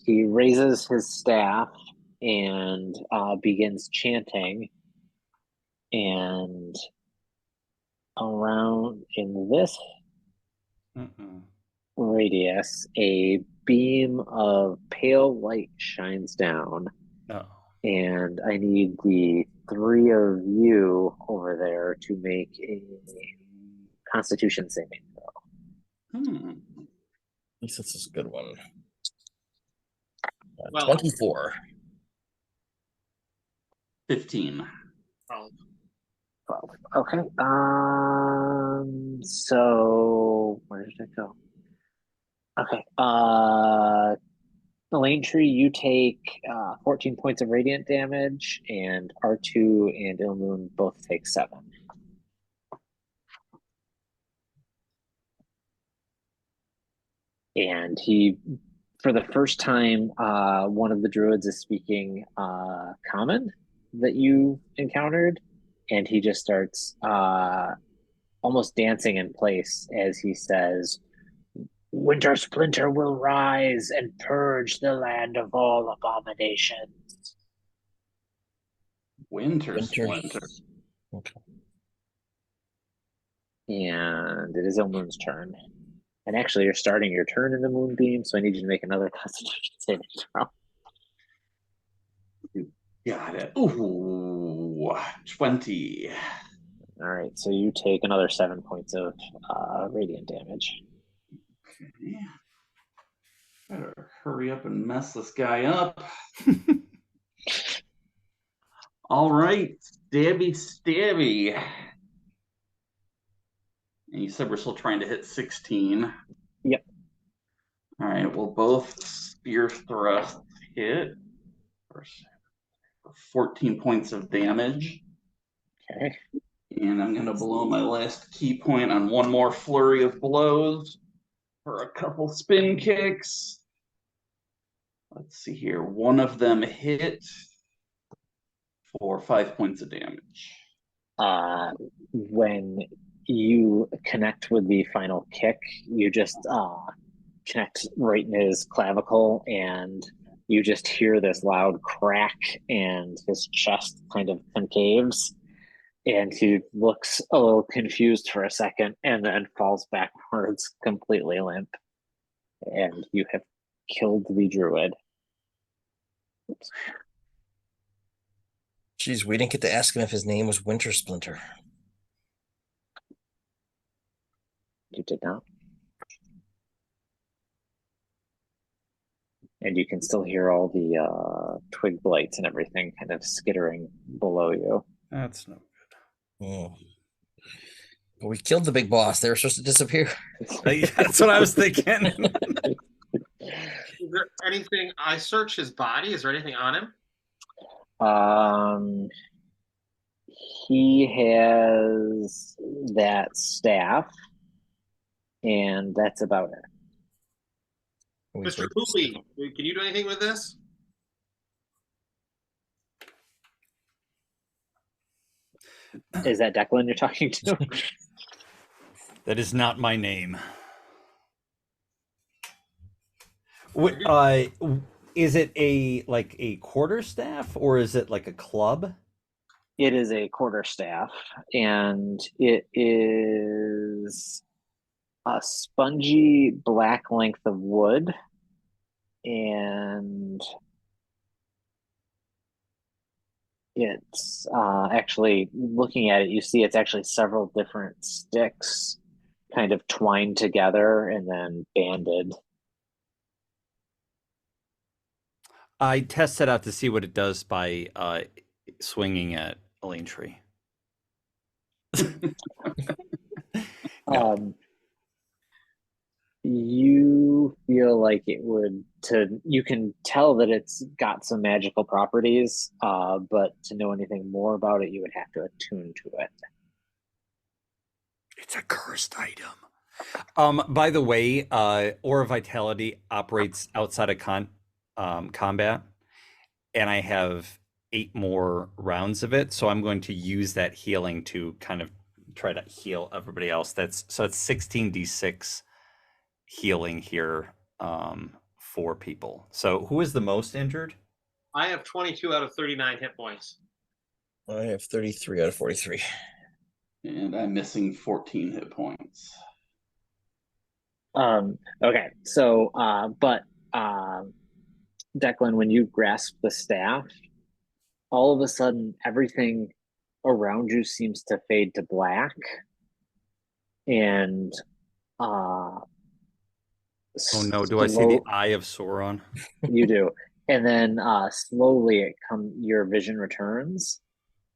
he raises his staff and begins chanting, and around in this radius, a beam of pale light shines down. No. And I need the 3 of you over there to make a Constitution saving throw. At least this is a good one. Well- 24. 15. 12. Okay. So where did it go? Okay. Lane Tree, you take 14 points of radiant damage, and R2 and Ilmoon both take 7. And he, for the first time, one of the druids is speaking common that you encountered, and he just starts almost dancing in place as he says, "Winter Splinter will rise and purge the land of all abominations." Winter Splinter. Okay. And it is Ilmoon's turn. And actually, you're starting your turn in the Moonbeam, so I need you to make another Constitution saving throw. Got it. Ooh, 20. All right, so you take another 7 points of radiant damage. Okay. Better hurry up and mess this guy up. All right, stabby. And you said we're still trying to hit 16. Yep. All right, well, both spear thrusts hit for 14 points of damage. Okay. And I'm going to blow my last key point on one more flurry of blows for a couple spin kicks. Let's see here. One of them hit for 5 points of damage. When you connect with the final kick, you just connect right in his clavicle, and you just hear this loud crack, and his chest kind of concaves, and he looks a little confused for a second, and then falls backwards, completely limp. And you have killed the druid. Oops. Jeez, we didn't get to ask him if his name was Winter Splinter. You did not. And you can still hear all the twig blights and everything kind of skittering below you. That's no good. We killed the big boss. They were supposed to disappear. That's what I was thinking. Is there anything? I searched his body. Is there anything on him? He has that staff, and that's about it. Mr. Cooley, can you do anything with this? Is that Declan you're talking to? That is not my name. What, is it like a quarterstaff or is it like a club? It is a quarterstaff, and it is a spongy black length of wood, and it's actually, looking at it, you see it's actually several different sticks kind of twined together and then banded. I test it out to see what it does by swinging at Elaine Tree. No. You feel like it would you can tell that it's got some magical properties, but to know anything more about it, you would have to attune to it. It's a cursed item. By the way, Aura Vitality operates outside of combat, and I have 8 more rounds of it, so I'm going to use that healing to kind of try to heal everybody else. It's 16d6 healing here for people. So who is the most injured? I have 22 out of 39 hit points. I have 33 out of 43. And I'm missing 14 hit points. Okay, so Declan, when you grasp the staff, all of a sudden everything around you seems to fade to black, and Oh no, do I see the Eye of Sauron? You do. And then slowly your vision returns,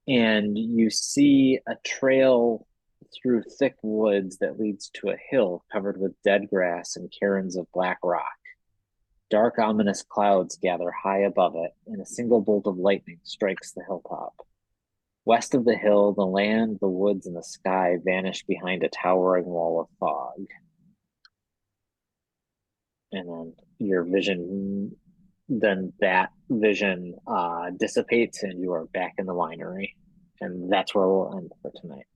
and you see a trail through thick woods that leads to a hill covered with dead grass and cairns of black rock. Dark, ominous clouds gather high above it, and a single bolt of lightning strikes the hilltop. West of the hill, the land, the woods, and the sky vanish behind a towering wall of fog. And then that vision dissipates, and you are back in the winery. And that's where we'll end for tonight.